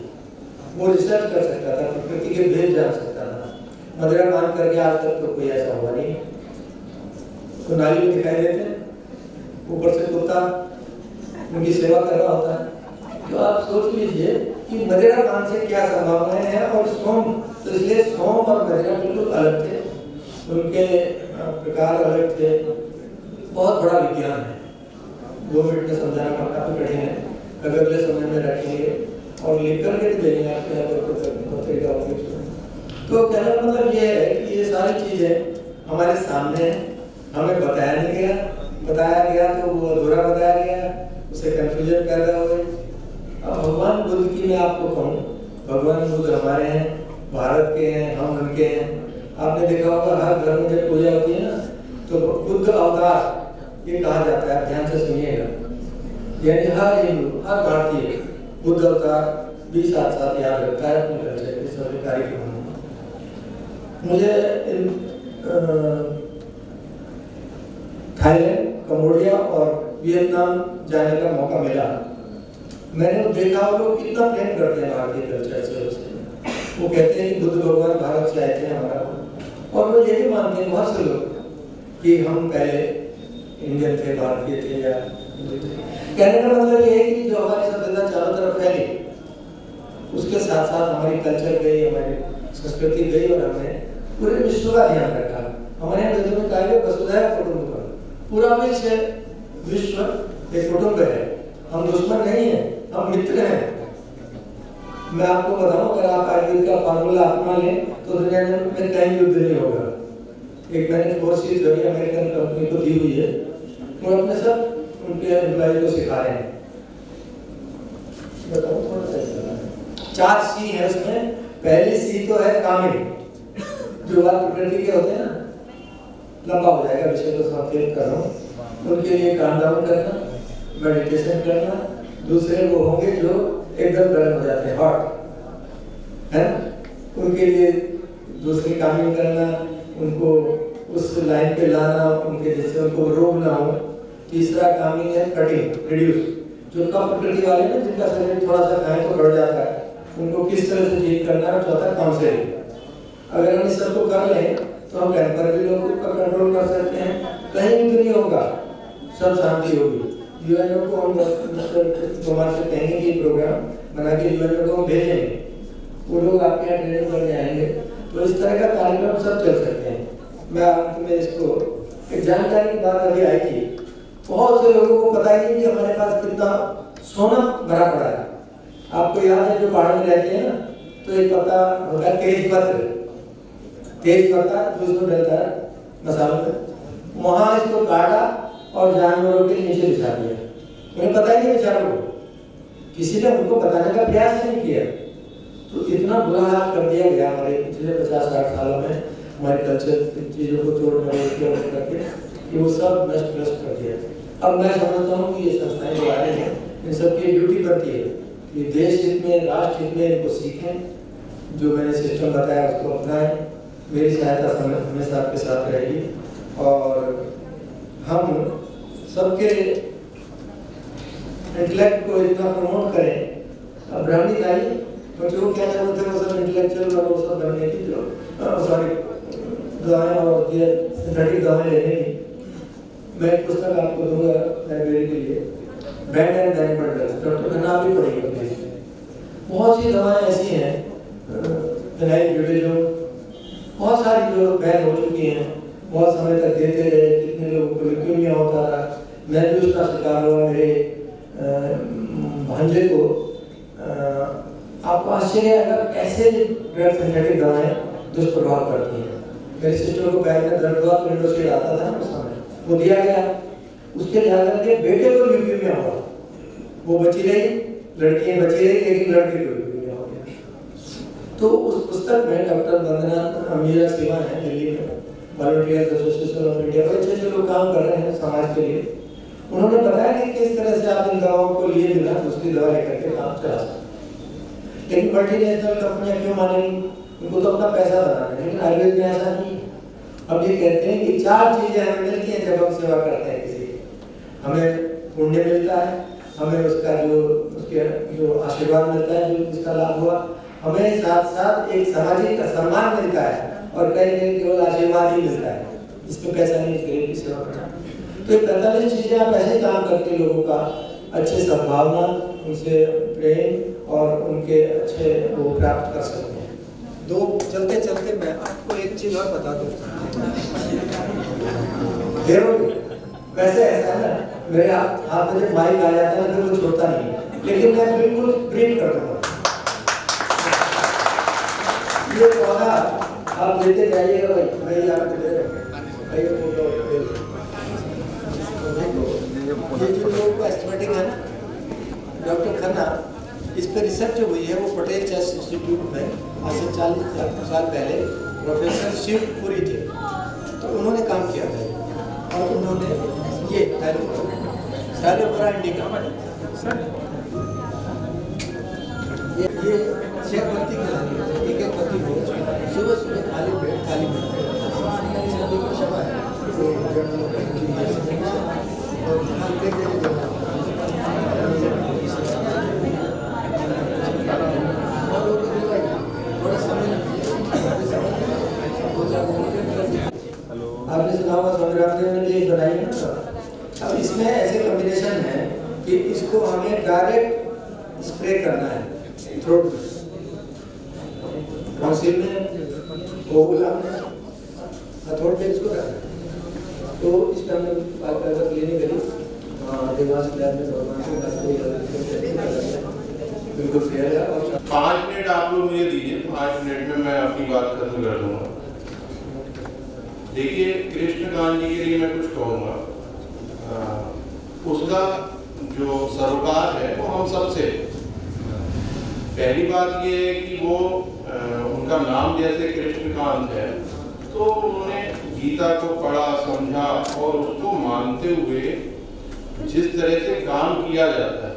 वो रिसर्च कर सकता था, प्रकृति के भेद जान सकता था। मदिरा पान करके आज तक तो कोई ऐसा हुआ नहीं। तो नाली में दिखाई देते हैं, ऊपर से कुत्ता उनकी सेवा कर रहा होता है। तो आप सोच लीजिए कि मदिरा पान से क्या संभावनाएं हैं। और सोम, तो इसलिए सोम और मदिरा बिल्कुल अलग थे, उनके प्रकार अलग थे। बहुत बड़ा विज्ञान है, 2 मिनट में समझाना काफी कठिन है। अगले समय में रखेंगे और लिख करके देंगे आपके यहाँ पर। तो कहने का मतलब ये है कि ये सारी चीजें हमारे सामने हैं, हमें बताया नहीं गया, बताया गया तो वो अधूरा बताया गया, उससे कंफ्यूजन पैदा हुए। अब भगवान बुद्ध की मैं आपको कहूँ, भगवान बुद्ध हमारे हैं, भारत के हैं, हम उनके हैं। आपने देखा होगा हर घर में जब पूजा होती है ना, तो बुद्ध अवतार ये कहा जाता है, ध्यान से सुनिएगा। यानी हर हिंदू, हर भारतीय बुद्ध अवतार भी साथ साथ याद रखता है अपने कल्चर के सभी कार्यक्रमों में। मुझे थाईलैंड, कंबोडिया और वियतनाम जाने का मौका मिला। मैंने देखा वो लोग कितना प्रेम करते हैं भारतीय कल्चर से। वो कहते हैं कि बुद्ध भगवान भारत से आए थे हमारा, और वो ये भी मानते हैं बहुत से लोग कि हम पहले इंडियन थे, भारतीय थे। या कहने का मतलब ये है कि जो हमारी सभ्यता चारों तरफ फैली, उसके साथ साथ हमारी कल्चर गई, हमारी संस्कृति गई, और हमने पूरे विश्व का ध्यान रखा। हमारे यहाँ वेदों में कहा गया वसुधैव कुटुंबकम, पूरा विश्व एक कुटुंब है। हम दुश्मन नहीं है, हम मित्र हैं। मैं आपको बताऊं, अगर आप आयुर्वेद का फार्मूला अपना लें तो दुनिया में कहीं युद्ध नहीं होगा। एक मैंने 4C थ्योरी अमेरिकन कंपनी को दी हुई है, वो अपने सब उनके एम्प्लॉय को सिखा रहे हैं। बताओ थोड़ा सा 4C है उसमें। पहली C तो है कामिल, जो बात प्रकृति के होते हैं ना, लंबा हो जाएगा विषय तो संक्षेप कर रहा हूँ। उनके लिए काम डाउन करना, मेडिटेशन करना। दूसरे वो होंगे जो एकदम गर्म हो जाते हैं, हॉट है, उनके लिए दूसरी कामिंग करना, उनको उस लाइन पे लाना, उनके जैसे उनको रोग ना हो। तीसरा कामिंग है कटिंग, रिड्यूस, जो कम प्रकृति वाले ना, जिनका शरीर थोड़ा सा खाए तो बढ़ जाता है, उनको किस तरह से ठीक करना है। चौथा काउंसलिंग। अगर हम इस सब को कर लें तो हम टेम्पर भी लोगों का कंट्रोल कर सकते हैं, कहीं भी नहीं होगा, सब शांति होगी। यूएनओ को हम कुमार से कहेंगे कि प्रोग्राम बना के यूएनओ को हम भेजेंगे, वो लोग आपके यहाँ ट्रेनिंग करने आएंगे। तो इस तरह का कार्यक्रम सब चल सकते हैं। मैं आपको इसको एक जानकारी की बात अभी आई थी, बहुत से लोगों को पता ही नहीं कि हमारे पास कितना सोना भरा पड़ा है। आपको याद है जो पहाड़ में रहते हैं ना, तो एक पत्ता होता है तेज पत्ता जो इसमें डलता है मसालों में, वहां इसको काटा और जानवरों के नीचे बिछा दिया। उन्हें पता ही नहीं बेचारों को, किसी ने उनको बताने का प्रयास नहीं किया। तो इतना बुरा हाल कर दिया गया हमारे पिछले 50-60 सालों में, हमारे कल्चर चीज़ों को तोड़ने करके कि वो सब नष्ट कर दिया। अब मैं समझता हूँ कि ये संस्थाएं जो आ रही हैं, इन सबकी ड्यूटी बनती है कि देश हित में, राष्ट्र हित में इनको सीखें। जो मैंने सिस्टम बताया उसको अपनाएं। मेरी सहायता हमेशा आपके साथ रहेगी और हम सबके इंटेलेक्ट को इतना प्रमोट करें। अब ब्राह्मणी आई बच्चों को क्या जरूरत है वो सब इंटेलेक्चुअल और वो सब बनने की, जो सॉरी दवाएं और ये सिंथेटिक दवाएं लेने की। मैं एक पुस्तक आपको दूंगा लाइब्रेरी के लिए, band and animal drugs, doctor Khanna भी पढ़ेगा। बहुत सी दवाएं ऐसी हैं, फिनाइल ब्यूटेजोल, बहुत सारी जो बैन हो चुकी हैं, बहुत समय तक देते रहे, कितने लोगों को ल्यूकेमिया होता रहा। मैं भी उसका शिकार हुआ। मेरे भांजे को आपको आश्चर्य आएगा कैसे ड्रग सिंथेटिक दवाएं दुष्प्रभाव करती हैं। मेरी सिस्टर को पैर में दर्द हुआ तो इंडोसिड आता था ना उस समय, वो दिया गया। उसके जाकर के बेटे को ल्यूकेमिया हुआ, वो बची रही, लड़की बची रही, लेकिन लड़के को ल्यूकेमिया हो गया। तो उस पुस्तक में डॉक्टर वंदना मीरा सिवा है दिल्ली में, वॉलंटियर एसोसिएशन ऑफ इंडिया, बड़े अच्छे लोग काम कर रहे हैं समाज के लिए। उन्होंने बताया कि किस तरह से आप इन दवाओं को लिए बिना दूसरी दवा लेकर के काम चला सकते। लेकिन मल्टीनेशनल कंपनियां क्यों मानेंगी? उनको तो अपना पैसा बनाना है। लेकिन आयुर्वेद में ऐसा नहीं है। अब ये कहते हैं कि 4 चीजें हमें मिलती हैं जब हम सेवा करते हैं किसी की। हमें पुण्य मिलता है, हमें उसका जो आशीर्वाद मिलता है, जो जिसका लाभ हुआ, हमें साथ साथ एक सामाजिक सम्मान मिलता है, और कई केवल आशीर्वाद ही मिलता है। इसमें पैसा नहीं, गरीब की सेवा करना। तो 45 चीजें आप ऐसे काम करके लोगों का अच्छे सद्भावना, उनसे प्रेम और उनके अच्छे वो प्राप्त कर सकते हैं। दो चलते चलते मैं आपको एक चीज और बता दूं। वैसे ऐसा है ना, मेरे हाथ में जब माइक आ जाता है ना, फिर वो छोड़ता नहीं, लेकिन मैं बिल्कुल ब्रीफ कर दूंगा। ये पौधा आप लेते जाइएगा भाई, मैं आपको दे रहा हूँ। ये जो लोग एस्थेटिक है ना, डॉक्टर खन्ना, इस पर रिसर्च हुई है। वो पटेल चेस्ट इंस्टीट्यूट में आज से 40 साल पहले प्रोफेसर शिवपुरी थे, तो उन्होंने काम किया था। और उन्होंने ये सैलोफोरा इंडिका, ये 6 पत्ती खिलानी है, एक पत्ती को सुबह सुबह खाली पेट शबा है आपने सुना होगा संग्राम देव ने ये बनाई है ना। अब इसमें ऐसे कॉम्बिनेशन है कि इसको हमें डायरेक्ट स्प्रे करना है थ्रोट में, टॉन्सिल में, ओवुला में, थ्रोट में इसको करना है। तो इसमें हमने कागज लेने के लिए देवास लैब में बिल्कुल फेयर है। और 5 मिनट आप लोग मुझे दीजिए, 5 मिनट में मैं अपनी बात खत्म कर दूंगा। देखिए, कृष्णकांत जी के लिए मैं कुछ कहूँगा। उसका जो सरोकार है वो हम सबसे। पहली बात ये है कि वो उनका नाम जैसे कृष्णकांत है, तो उन्होंने गीता को पढ़ा, समझा और उसको मानते हुए जिस तरह से काम किया जाता है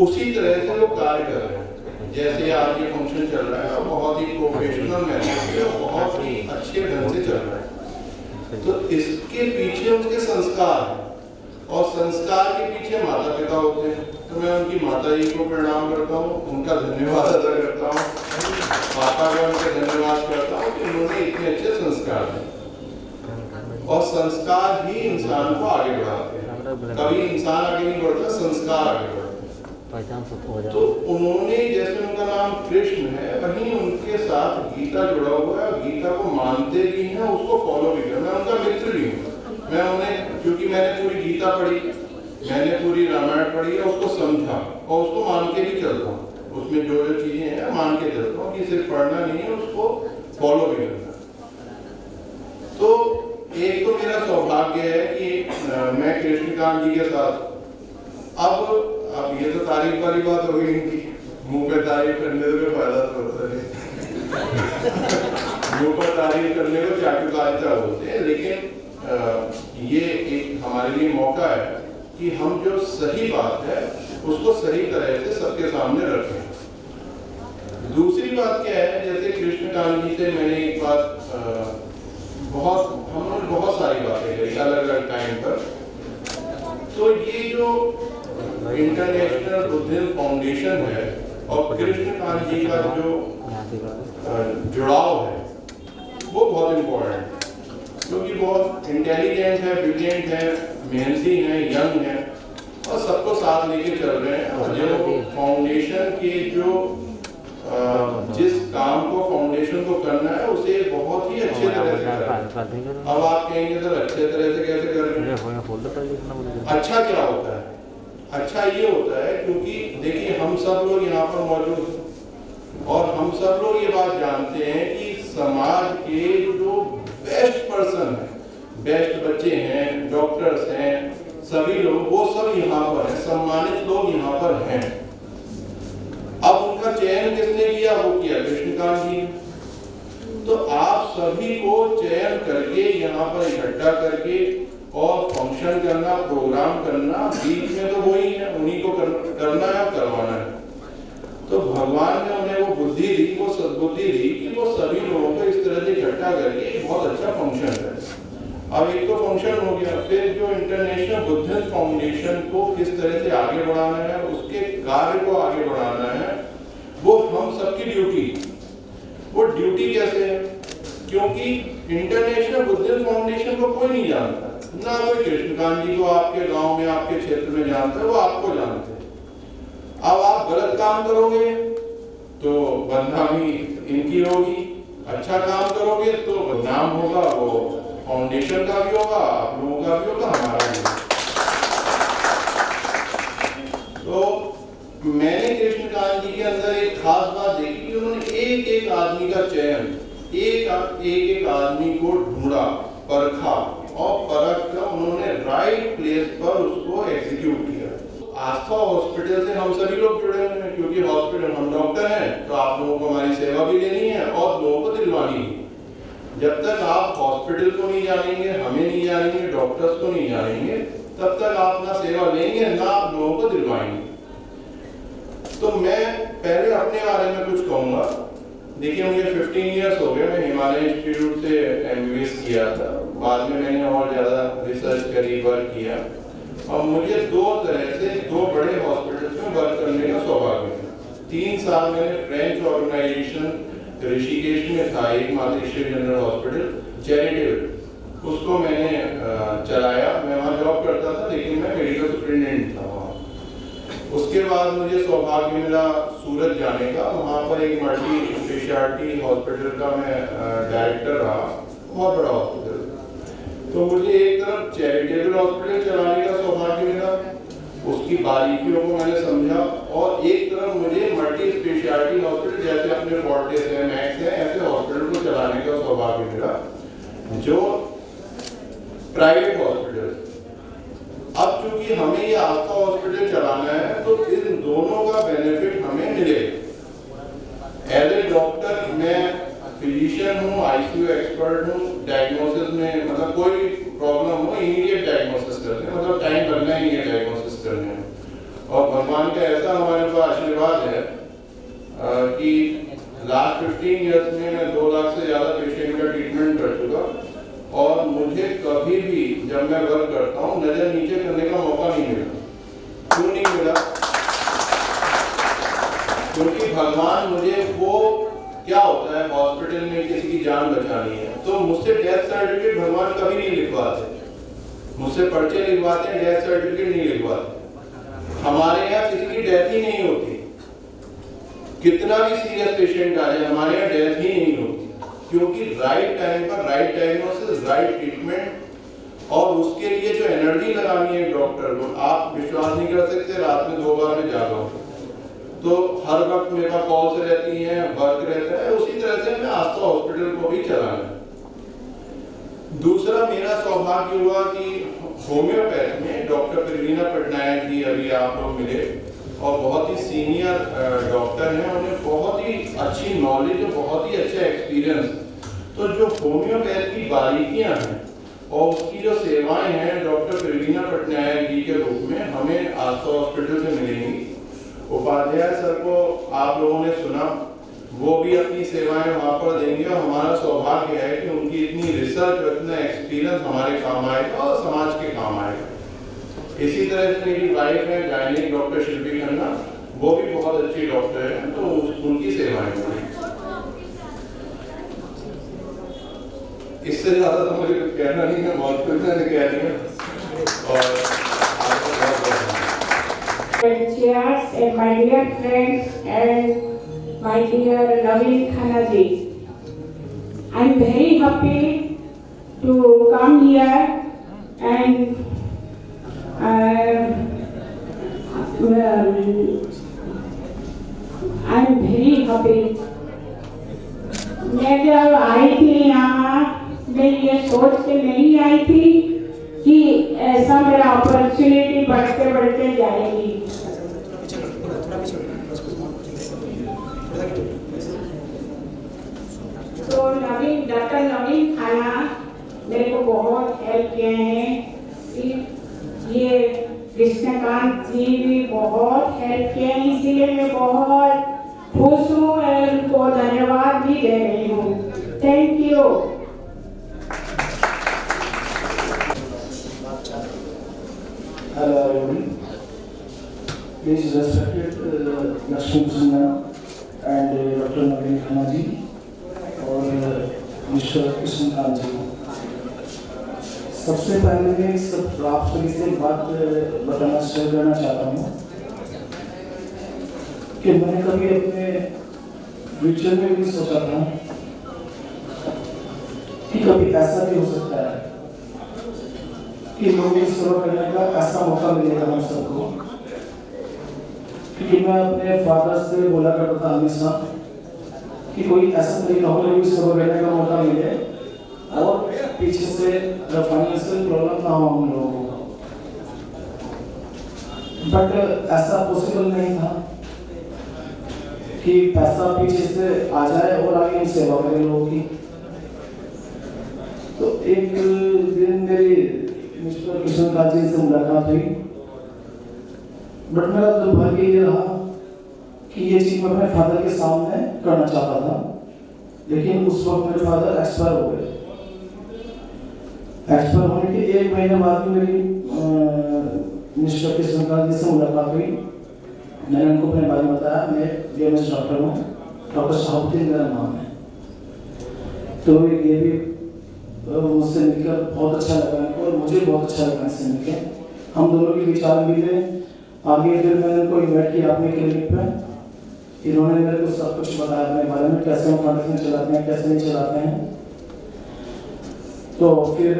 उसी तरह से वो कार्य कर रहे हैं। जैसे आज ये फंक्शन चल रहा है, बहुत ही प्रोफेशनल मेथड से, बहुत ही अच्छे ढंग से चल रहा है। तो इसके पीछे उनके संस्कार हैं, और संस्कार के पीछे माता पिता होते हैं। तो मैं उनकी माता जी को प्रणाम करता हूँ, उनका धन्यवाद अदा करता हूँ, माता का उनका धन्यवाद करता हूँ कि उन्होंने इतने अच्छे संस्कार दिए। और संस्कार ही इंसान को आगे बढ़ाते हैं। कभी इंसान आगे नहीं बढ़ता, संस्कार आगे बढ़ता है। तो उन्होंने, जैसे उनका नाम कृष्ण है, वहीं उनके साथ गीता जुड़ा हुआ है। गीता को मानते भी हैं, उसको फॉलो भी करते हैं। मैं उनका मित्र भी हूँ। मैं उन्हें, क्योंकि मैंने पूरी गीता पढ़ी, मैंने पूरी रामायण पढ़ी है, उसको समझा और उसको मान के भी चलता हूँ। उसमें जो जो चीजें हैं मान के चलता हूँ कि सिर्फ पढ़ना नहीं है, उसको फॉलो भी करना। तो एक तो मेरा सौभाग्य है कि मैं कृष्णकांत जी के साथ, अब ये तो तारीफ वाली बात हो गई इनकी, मुंह पे तारीफ करने से फायदा तो होता है। मुंह पर तारीफ करने को चाटुकारिता बोलते हैं, लेकिन ये एक हमारे लिए मौका है कि हम जो सही बात है उसको सही तरह से सबके सामने रखें। दूसरी बात क्या है, जैसे कृष्णकांत जी से मैंने एक बात हमने बहुत सारी बातें करी अलग अलग टाइम पर। तो ये जो इंटरनेशनल बुद्धिज्म फाउंडेशन है और कृष्णकांत जी का जो जुड़ाव है वो बहुत इम्पोर्टेंट है, क्योंकि बहुत इंटेलिजेंट है, ब्रिलियंट है, मेहनती है, यंग है और सबको साथ लेके चल रहे हैं। और जो फाउंडेशन के जो जिस काम को फाउंडेशन को करना है उसे बहुत ही अच्छे तरह से कर रहे हैं। अब आप कहेंगे सर अच्छे तरह से कैसे कर रहे हैं? अच्छा क्या होता है? अच्छा ये होता है क्योंकि देखिए हम सब लोग यहाँ पर मौजूद हैं और हम सब लोग ये बात जानते हैं कि समाज के जो बेस्ट पर्सन हैं, बेस्ट बच्चे हैं, डॉक्टर्स हैं, सभी लोग वो सब यहाँ पर हैं, सम्मानित लोग यहाँ पर हैं। अब उनका चयन किसने किया? वो किया कृष्णकांत जी। तो आप सभी को चयन करके यहाँ पर इकट्ठा करके और फंक्शन करना, प्रोग्राम करना, बीच में तो वही है, उन्हीं को करना है, करवाना है। तो भगवान ने उन्हें वो बुद्धि दी, वो सद्बुद्धि दी कि वो सभी लोगों को इस तरह से इकट्ठा करके एक बहुत अच्छा फंक्शन करे। अब एक तो फंक्शन हो गया, फिर जो इंटरनेशनल बुद्धिस्ट फाउंडेशन को किस तरह से आगे बढ़ाना है, उसके कार्य को आगे बढ़ाना है, वो हम सबकी ड्यूटी। वो ड्यूटी कैसे है? क्योंकि इंटरनेशनल बुद्धिस्ट फाउंडेशन को कोई नहीं जानता, ना कोई कृष्णकांत जी को आपके गांव में, आपके क्षेत्र में जानता है, वो आपको जानते हैं। अब आप गलत काम करोगे तो बदनामी इनकी होगी, अच्छा काम करोगे तो बदनाम होगा, वो फाउंडेशन का भी होगा, आप लोगों का भी होगा, हमारा भी होगा। तो मैंने कृष्णकांत जी के अंदर एक खास बात देखी कि उन्होंने एक एक आदमी का चयन, एक आदमी को ढूंढा, परखा और परख कर उन्होंने राइट प्लेस पर उसको एग्जीक्यूट किया। आस्था हॉस्पिटल से हम सभी लोग जुड़े हुए हैं क्योंकि हॉस्पिटल, हम डॉक्टर हैं तो आप लोगों को हमारी सेवा भी लेनी है और लोगों को दिलवानी है। जब तक आप हॉस्पिटल को नहीं जानेंगे, हमें नहीं जानेंगे, डॉक्टर्स को नहीं जानेंगे, तब तक आप ना सेवा लेंगे ना आप लोगों को दिलवाएंगे। तो मैं पहले अपने बारे में कुछ कहूँगा। देखिए मुझे 15 इयर्स हो गए, मैं हिमालय इंस्टीट्यूट से MBBS किया था, बाद में मैंने और ज़्यादा रिसर्च करी, वर्क किया और मुझे दो बड़े हॉस्पिटल्स में वर्क करने का सौभाग्य मिला। 3 साल मैंने फ्रेंच ऑर्गेनाइजेशन ऋषिकेश में था, एक मातृश्री जनरल हॉस्पिटल चैरिटेबल, उसको मैंने चलाया। मैं वहाँ जॉब करता था लेकिन मैं मेडिकल सुपरिटेंडेंट था वहाँ। उसके बाद मुझे सौभाग्य मिला सूरत जाने का, वहाँ पर एक मल्टी स्पेशलिटी हॉस्पिटल का मैं डायरेक्टर रहा, बहुत बड़ा हॉस्पिटल। तो मुझे एक तरफ चैरिटेबल हॉस्पिटल चलाने का सौभाग्य मिला, उसकी बारीकियों को मैंने समझा, और एक तरफ मुझे मल्टी स्पेशलिटी हॉस्पिटल जैसे अपने फोर्टिस है, मैक्स है, ऐसे हॉस्पिटल को चलाने का सौभाग्य मिला जो प्राइवेट हॉस्पिटल। अब चूंकि हमें ये आस्था हॉस्पिटल चलाना है तो इन दोनों का बेनिफिट हमें मिलेगा। एज ए डॉक्टर मैं फिजिशियन हूँ, ICU एक्सपर्ट हूँ, डायग्नोसिस में मतलब कोई प्रॉब्लम हो इमीडिएट डायग्नोसिस करते हैं, मतलब टाइम लगना ही है डायग्नोसिस करने में। और भगवान का ऐसा हमारे पास आशीर्वाद है कि लास्ट 15 इयर्स में मैं 2 लाख से ज़्यादा पेशेंट का ट्रीटमेंट कर चुका और मुझे कभी भी जब मैं वर्क करता हूँ नज़र नीचे करने का मौका नहीं मिला। क्यों नहीं मिला? क्योंकि भगवान मुझे वो क्या होता है हॉस्पिटल में किसी की जान बचानी है तो मुझसे डेथ सर्टिफिकेट भगवान कभी नहीं लिखवाते, मुझसे पर्चे लिखवाते हैं, डेथ सर्टिफिकेट नहीं लिखवाते। हमारे यहाँ किसी की डेथ ही नहीं होती, कितना भी सीरियस पेशेंट आ जाए हमारे यहाँ डेथ ही नहीं होती, क्योंकि राइट टाइम पर राइट डायग्नोसिस, राइट ट्रीटमेंट और उसके लिए जो एनर्जी लगानी है डॉक्टर को, आप विश्वास नहीं कर सकते। रात में 2 बार में जागा हूँ तो हर वक्त मेरे पास कॉल्स रहती हैं, वर्क रहता है, उसी तरह से मैं आस्था हॉस्पिटल को भी चलाना। दूसरा मेरा सौभाग्य हुआ कि होम्योपैथ में डॉक्टर प्रवीणा पटनायक जी अभी आप लोग मिले और बहुत ही सीनियर डॉक्टर हैं, उन्हें बहुत ही अच्छी नॉलेज और बहुत ही अच्छा एक्सपीरियंस। तो जो होम्योपैथ की बारीकियां हैं और उसकी जो सेवाएं हैं डॉक्टर प्रवीणा पटनायक जी के रूप में हमें आस्था हॉस्पिटल से मिलेंगी। उपाध्याय सर को आप लोगों ने सुना, वो भी अपनी सेवाएं वहाँ पर देंगे और हमारा सौभाग्य है कि उनकी इतनी रिसर्च और इतना एक्सपीरियंस हमारे काम आएगा और समाज के काम आएगा। इसी तरह से मेरी वाइफ है गायनिक डॉक्टर शिल्पी खन्ना, वो भी बहुत अच्छी डॉक्टर है, तो उनकी सेवाएं होंगी। इससे ज्यादा तो मुझे कुछ कहना नहीं है, बहुत कुछ मैंने कह दिया। और Cheers and my dear friends and my dear Naveen Khanna ji, I am very happy to come here and I'm very happy. मैं जब आई थी यहाँ, मैं ये सोच के नहीं आई थी कि ऐसा मेरा अपॉर्चुनिटी बढ़ते बढ़ते जाएगी। तो डॉक्टर नवीन खाना मेरे को बहुत हेल्प किए हैं। ये कृष्णकांत जी भी बहुत हेल्प किए हैं, इसीलिए मैं बहुत खुश हूँ और उनको धन्यवाद भी दे रही हूँ। Thank you. Hello everyone. Please respect Lakshmi Sinha and Dr. Naveen Khanna ji और Mr. कृष्णकांत जी। सबसे पहले मैं आप सभी से एक बात बताना शेयर करना चाहता हूँ कि मैंने कभी अपने फ्यूचर में भी सोचा था कि कभी ऐसा भी हो सकता है कि लोगों की सेवा करने का ऐसा मौका मिलेगा हम सबको। क्योंकि मैं अपने फादर से बोला करता था हमेशा कि कोई ऐसा तरीका हो लोगों की सेवा करने का मौका मिले और पीछे से फाइनेंशियल प्रॉब्लम ना हो हम लोगों को। बट ऐसा पॉसिबल नहीं था कि पैसा पीछे से आ जाए और आगे हम सेवा करें लोगों की। तो एक दिन मेरी मिस्टर कृष्णकांत जी से मुलाकात हुई, बट मेरा दुर्भाग्य ये रहा कि ये चीज मैं अपने फादर के सामने करना चाहता था, लेकिन उस वक्त मेरे फादर एक्सपायर हो गए। एक्सपायर होने के 1 महीने बाद मेरी मिस्टर कृष्णकांत जी से मुलाकात हुई। मैंने उनको अपने बारे में बताया, मैं बीएमएस डॉक्टर हूँ, डॉक्टर शाहबुद्दीन मेरा नाम है। तो ये भी मुझसे मिलकर बहुत अच्छा लगा और मुझे बहुत अच्छा लगा इससे मिलकर। हम दोनों के विचार मिले। आगे फिर मैंने उनको इन्वाइट किया अपने क्लिनिक पे। इन्होंने मेरे को सब कुछ बताया अपने बारे में, कैसे हम फाउंडेशन चलाते हैं, कैसे नहीं चलाते हैं। तो फिर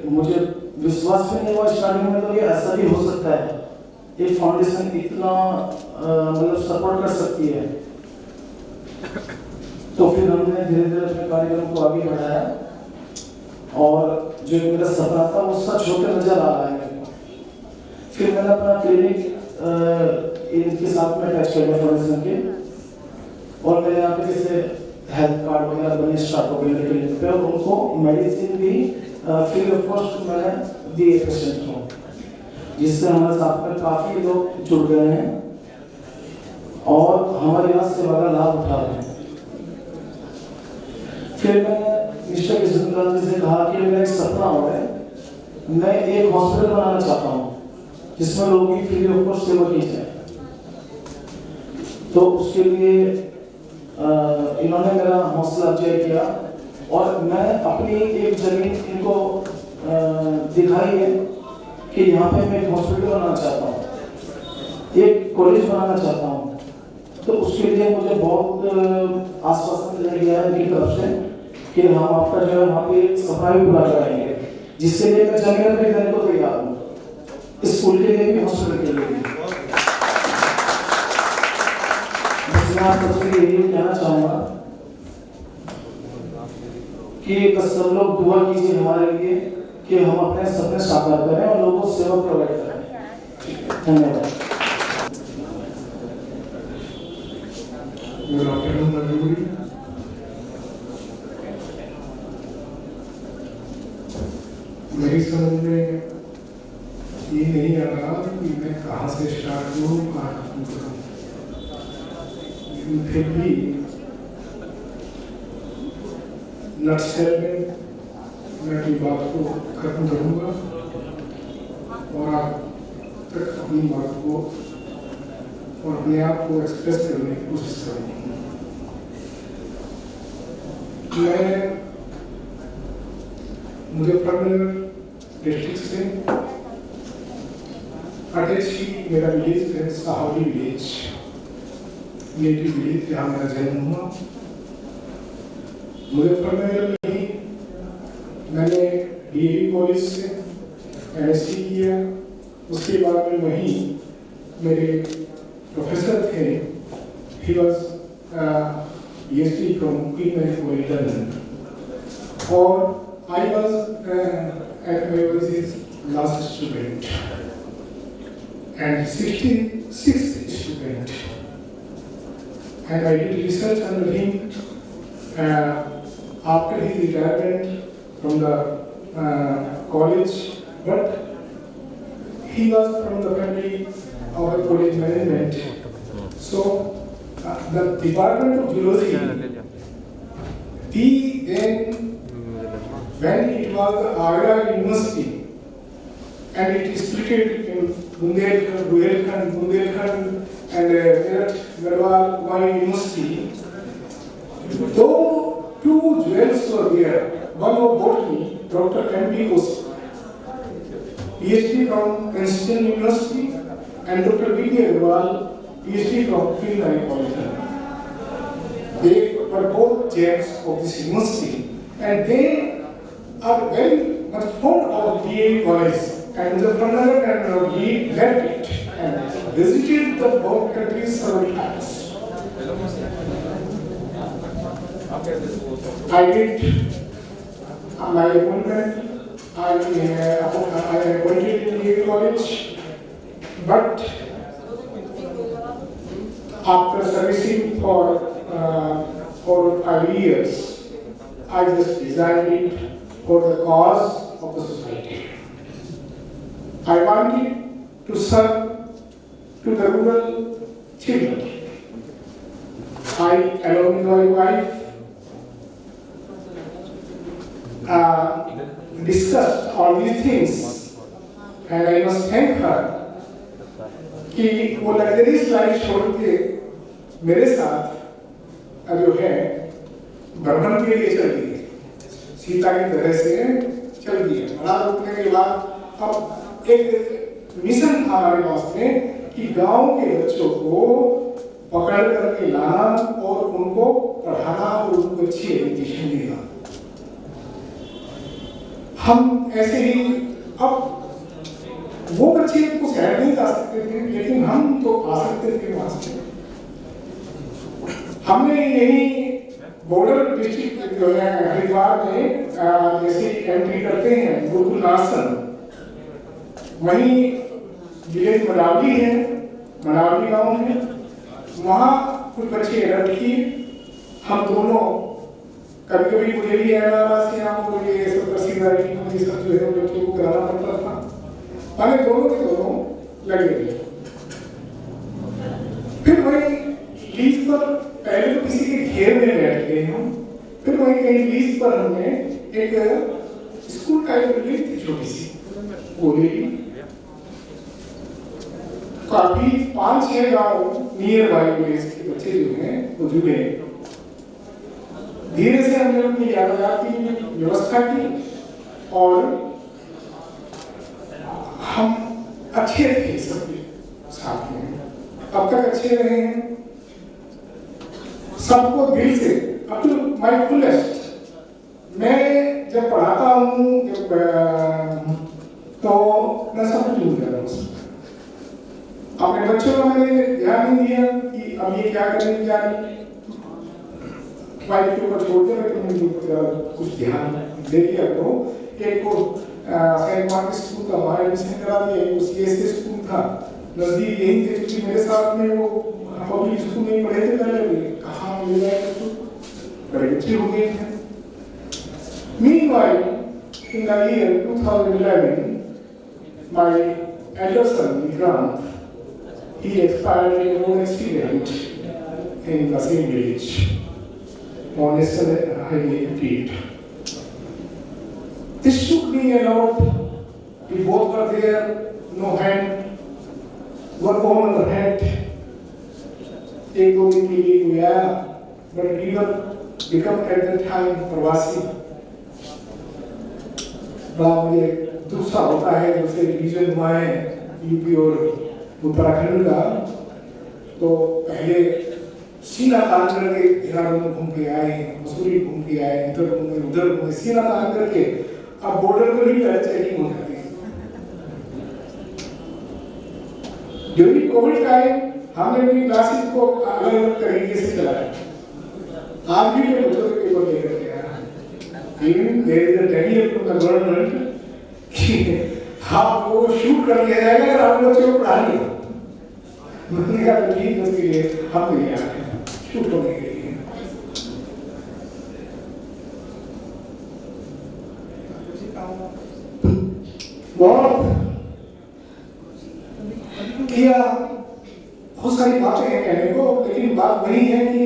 मुझे विश्वास भी नहीं हुआ स्टार्टिंग में तो ये ऐसा भी हो सकता है, एक फाउंडेशन इतना मतलब सपोर्ट कर सकती है। तो फिर हमने धीरे धीरे अपने कार्यक्रम को आगे बढ़ाया और जो मेरा सपना था वो सच होकर नजर आ रहा है मेरे को। फिर मैंने अपना क्लिनिक इनके साथ में अटैच कर दिया फाउंडेशन के, और मेरे यहाँ पे जैसे हेल्थ कार्ड वगैरह बने स्टार्ट हो गए क्लिनिक पे, और उनको मेडिसिन भी फ्री ऑफ कॉस्ट मैंने दिए पेशेंट को, जिससे हमारे साथ में काफ़ी लोग जुड़ गए हैं और हमारे यहाँ सेवा का लाभ उठा रहे हैं। फिर मैंने मिस्टर कृष्णकांत जी से कहा कि मेरा एक सपना हो है, मैं एक हॉस्पिटल बनाना चाहता हूँ जिसमें लोगों की फ्री ऑफ कॉस्ट सेवा की जाए। तो उसके लिए इन्होंने मेरा हौसला अफजाई किया और मैं अपनी एक जमीन इनको दिखाई है कि यहाँ पे मैं एक हॉस्पिटल बनाना चाहता हूँ, एक कॉलेज बनाना चाहता हूँ। तो उसके लिए मुझे बहुत आश्वासन दिया गया है इनकी तरफ से कि हम आपका जो है वहाँ पे सफाई भी पूरा कराएंगे, जिसके लिए मैं जमीन भी देने को तैयार हूँ, स्कूल के लिए भी हॉस्पिटल के लिए भी। मैं सबसे यही कहना चाहूँगा कि बस सब लोग दुआ कीजिए हमारे लिए कि हम अपने सपने साकार करें और लोगों को सेवा प्रोवाइड करें। धन्यवाद। Good afternoon, everybody. मेरी समझ में ये नहीं आ रहा कि मैं कहाँ से स्टार्ट करूँ, कहाँ खत्म करूँ। लेकिन फिर भी नटशेल में मैं अपनी बात को खत्म करूँगा और आप तक अपनी बात को और अपने आप को एक्सप्रेस करने की कोशिश करूँगा। मैं मुजफ्फरनगर डिस्ट्रिक्ट से अटैच ही मेरा विलेज है, साहौली विलेज, नेटिव विलेज जहाँ मेरा जन्म हुआ। मुजफ्फरनगर में ही मैंने डीएवी कॉलेज से एमएससी किया। उसके बाद में वहीं मेरे प्रोफेसर थे, he was PhD from Queen Mary College London, और I was his last student and 66th student, and I did research under him after his retirement from the college, but he was from the family of a college management. So the Department of Geology, when it was the Agra University, and it is split in Bundelkhand and Meerut, Garhwal, Humayun University, though two jewels were there, one of botany, Dr. M.P. Kosi, PhD from Princeton University, and Dr. B.P. Agarwal, PhD from Queen Mary College. They were both gems of this university, and they are very much fond of DA college. And the Muzaffarnagar and he left it and visited the both countries several times. I did my appointment. I appointed in DA college, but after servicing for 4 or 5 years, I just resigned it for the cause of the society. I wanted to serve to the rural children. I, along with my wife, discussed all these things, and I must thank her कि वो luxuries life छोड़ के मेरे साथ जो है भ्रमण के लिए चल गई, सीता की तरह से चल गई। बड़ा रुकने के बाद अब एक मिशन था हमारे पास में कि गांव के बच्चों को पकड़ करके लाना और उनको पढ़ाना और उनको अच्छी एजुकेशन देना। हम ऐसे ही अब वो बच्चे को शहर नहीं जा सकते थे, लेकिन हम तो आ सकते थे वहां से। हमने यही बॉर्डर डिस्ट्रिक्ट जो है हरिद्वार में जैसे एंट्री करते हैं गुरुकुल नासन, वहीं विलेज मनावली है, मनावली गांव है, वहाँ कुछ बच्चे एडप्ट किए। हम दोनों कभी कभी मुझे भी ये सब जो है बच्चों को कराना पड़ता था, हमें दोनों के दोनों लगे हुए। फिर वही लीज पर पहले तो किसी के घेर में बैठ गए हम, फिर वही कहीं लीज पर हमने एक स्कूल टाइप बिल्डिंग थी छोटी सी, वो ले ली। काफी 5-6 गांव नियर बाई विलेज के बच्चे जो हैं वो जुड़े। धीरे से हमने अपनी यातायात की व्यवस्था की और हम अच्छे थे सबके साथ में, अब तक अच्छे रहे हैं। सबको दिल से अप टू माय फुलेस्ट मैं जब पढ़ाता हूँ तो मैं सब कुछ भूल जाता हूँ। अपने बच्चों का मैंने ध्यान नहीं दिया कि अब ये क्या करेंगे क्या नहीं, वाइफ के ऊपर छोड़ दिया, लेकिन कुछ ध्यान दे दिया। तो एक को सेंट मार्टिन स्कूल का वहाँ एडमिशन करा दिया, सीएससी स्कूल था नजदीक, यही थे क्योंकि मेरे साथ में वो पब्लिक स्कूल में पढ़े थे पहले, कहाँ मिल जाए तो बड़े अच्छे हो गए थे। Meanwhile, in the year 2011, my elder son Vikrant, he expired in a road accident in the same village on National Highway 8. This shook me a lot. We both were there, no hand, one on the head. एक दो दिन के लिए हुआ, but we were become at that time प्रवासी। बड़ा मुझे दूसरा होता है जैसे डिवीजन हुआ है यूपी और उत्तराखंड का, तो पहले सीना तान करके देहरादून घूम के आए, मसूरी घूम के आए, इधर घूमे उधर घूमे, सीना तान करके अब बॉर्डर पर ही पहले चेकिंग हो जाती है। ड्यूरिंग कोविड टाइम हमने अपनी क्लासेस को अलग अलग तरीके से चलाया। आज भी मैं बच्चों के पेपर लेकर के आया। Even there is a technique from the government कि आप वो शूट कर दिया जाएगा अगर आप बच्चों को पढ़ा लिया। मैंने कहा ठीक है, उसके लिए हम नहीं आ रहे हैं शूट होने के लिए। बहुत किया, बहुत सारी बातें हैं कहने को, लेकिन बात वही है कि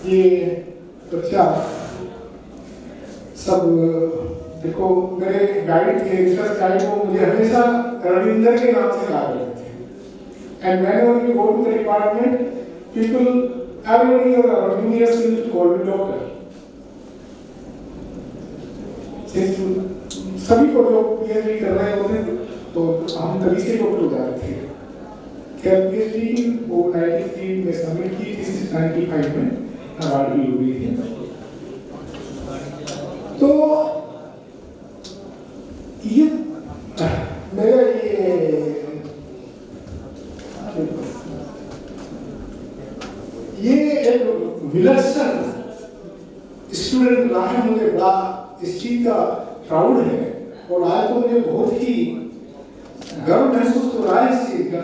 ये बच्चा सब देखो, मेरे गाइड थे, रिसर्च गाइड, वो मुझे हमेशा रविंदर के नाम से कहा करते थे। And whenever you go to the department, people everybody और juniors will call me doctor. सभी को जो पीएचडी कर रहे होते तो हम तभी से डॉक्टर हो जाते थे। क्या पीएचडी वो 93 में सबमिट की थी, 95 में अवार्ड भी हुई थी। तो ये मेरा ये एक विलक्षण स्टूडेंट रहा है, मुझे बड़ा इस चीज का प्राउड है। और आज तो मुझे बहुत ही गर्व महसूस हो रहा है इस चीज का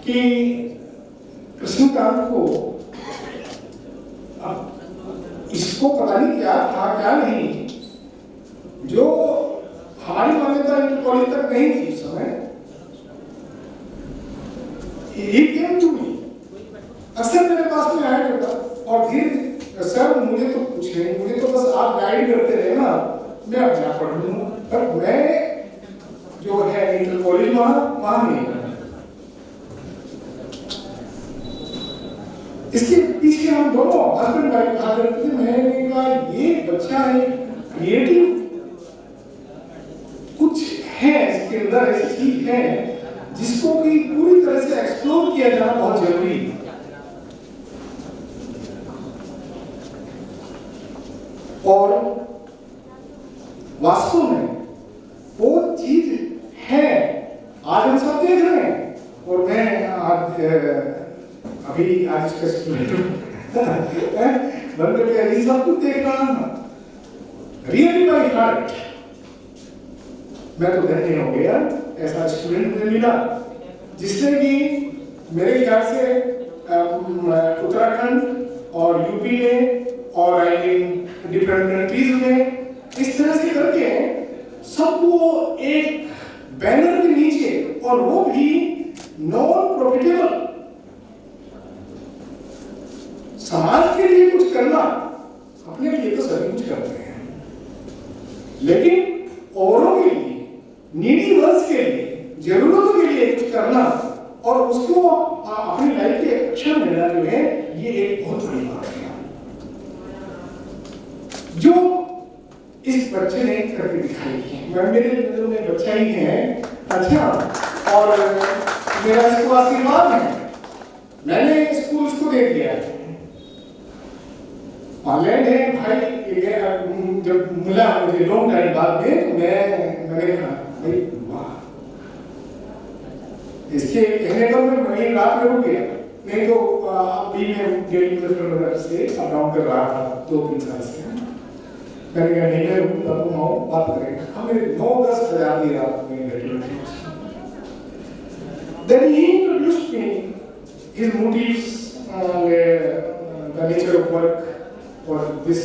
कि कृष्णकांत को इसको पता नहीं क्या था क्या नहीं, जो हमारी मान्यता इंटर कॉलेज तक नहीं थी उस समय। He came to me, अक्सर मेरे पास में आया करता और धीरे सर मुझे तो कुछ नहीं, मुझे तो बस आप गाइड करते रहे ना, मैं अपना पढ़ लूंगा, पर मैं जो है इंटर कॉलेज वहां नहीं। इसके पीछे हम दोनों हस्बैंड वाइफ था करते थे। मैंने कहा ये बच्चा है क्रिएटिव, कुछ है इसके अंदर, ऐसी चीज है जिसको कि पूरी तरह से एक्सप्लोर किया जाना बहुत जरूरी है। और वास्तव में वो चीज है, आज हम सब देख रहे हैं। और मैं आज अभी आज का स्टूडेंट बन करके अभी सब कुछ देख रहा हूं, रियली बाय हार्ट। मैं तो धन्य हो गया, ऐसा स्टूडेंट मुझे मिला जिसने कि मेरे ख्याल से उत्तराखंड और यूपी में और आई मीन डिफरेंट कंट्रीज में इस तरह से करके सबको एक बैनर के नीचे, और वो भी नॉन प्रॉफिटेबल, समाज के लिए कुछ करना, अपने लिए तो सभी कुछ करते हैं, लेकिन औरों के लिए, नीडी वर्स के लिए, जरूरतों के लिए कुछ करना और उसको अपनी लाइफ के एक्शन देना जो है, ये एक बहुत बड़ी बात है जो इस बच्चे ने करके दिखाई है। मैं मेरे नजरों में बच्चा ही है, अच्छा, और मेरा इसको आशीर्वाद है। मैंने स्कूल को देख लिया है, ऑनलाइन है भाई। जब मिला मुझे लॉन्ग टाइम बाद में, मैंने कहा भाई वाह, इसके कहने पर मैं वही रात में रुक गया। नहीं तो अभी मैं दिल्ली में से अप डाउन कर रहा था 2-3 साल से। मैंने कहा नहीं, मैं रुकूंगा तो आओ बात करेंगे। हमें 9-10 बजा दी रात में बैठे। Then he introduced me his motives, the nature of work for this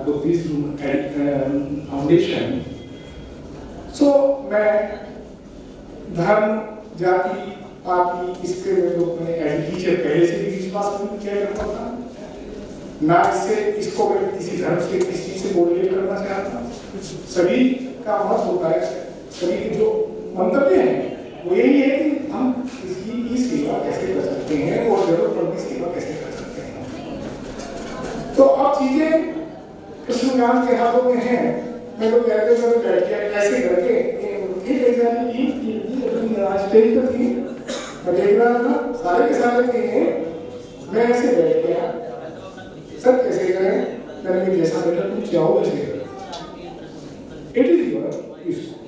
Buddhism foundation. So मैं धर्म, जाति, पार्टी, इसके रूप में एज टीचर पहले से भी विश्वास नहीं किया करता था, ना इससे इसको मैं किसी धर्म से किसी से मोटिवेट करना चाहता। सभी का मत होता है, सभी के जो मंतव्य है वो यही है कि हम किसी की सेवा कैसे कर सकते हैं और जरूरतमंद की सेवा कैसे कर सकते हैं। तो अब चीजें कृष्णकांत के हाथों में हैं। मैं तो कहते समय बैठ गया कैसे करके स्टेज पर थी, मैं देख रहा था सारे के सारे थे, मैं ऐसे बैठ गया, सब कैसे करें मैंने भी जैसा बेटा तुम चाहो वैसे करो। It is your school.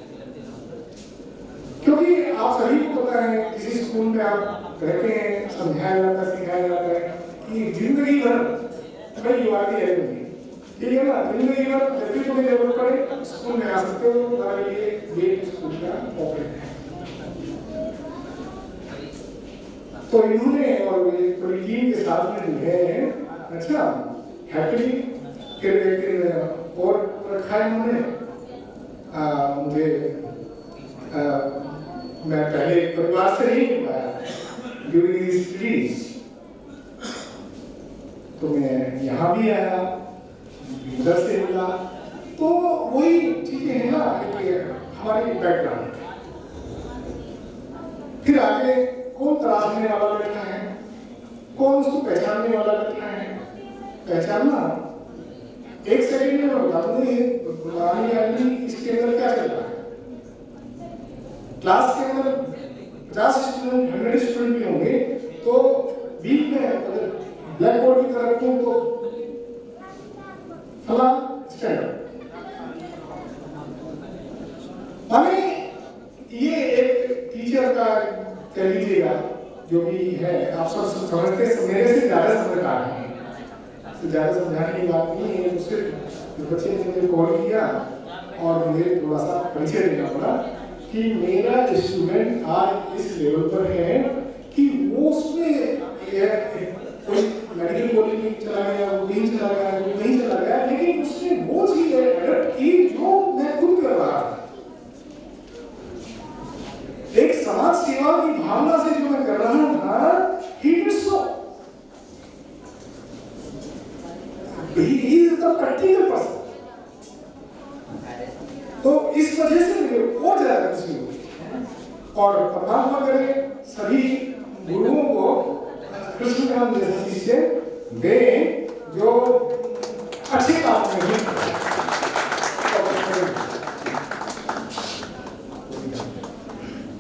क्योंकि आप सभी को पता है किसी स्कूल में आप रहते हैं, समझाया जाता है, सिखाया जाता है कि जिंदगी भर भाई यू आर दी एनिमी, ठीक है ना, जिंदगी भर जब भी तुम्हें जरूरत पड़े स्कूल में आ सकते हो, तुम्हारे लिए गेट स्कूल का ओपन है। तो इन्होंने और ये पूरी टीम के साथ में जो है अच्छा हैप्पीली और रखा है इन्होंने मुझे मैं पहले परिवार से नहीं पाया ड्यूरिंग दिस स्टडीज, तो मैं यहाँ भी आया, उधर से मिला, तो वही चीजें हैं ना हमारी बैकग्राउंड। फिर आगे कौन तराशने वाला बैठा है, कौन उसको पहचानने वाला बैठा है। पहचानना एक सेकंड में मैं बता दूंगी इसके अंदर क्या चल रहा है। क्लास के अंदर 50 स्टूडेंट 100 स्टूडेंट भी होंगे, तो बीच में अगर ब्लैक बोर्ड की तरफ रखूं तो फला स्टैंड हमें ये एक टीचर का कह लीजिएगा जो भी है, आप सब समझते हैं, मेरे से ज्यादा समझदार हैं, ज्यादा समझाने की बात नहीं है। सिर्फ बच्चे ने मुझे कॉल किया और मुझे थोड़ा सा परिचय देना पड़ा कि मेरा स्टूडेंट आज इस लेवल पर है कि वो उसमें कोई मेडिकल कॉलेज में चला गया, वो कहीं चला गया, वो कहीं चला गया, लेकिन उसने वो चीज एडप्ट की जो मैं खुद कर रहा था। एक समाज सेवा की भावना से जो मैं कर रहा था, he did so. He is the practical person. तो इस वजह से मुझे और ज्यादा खुशी हुई और परमात्मा करे सभी गुरुओं को कृष्ण का जैसा शिष्य दे जो अच्छे काम में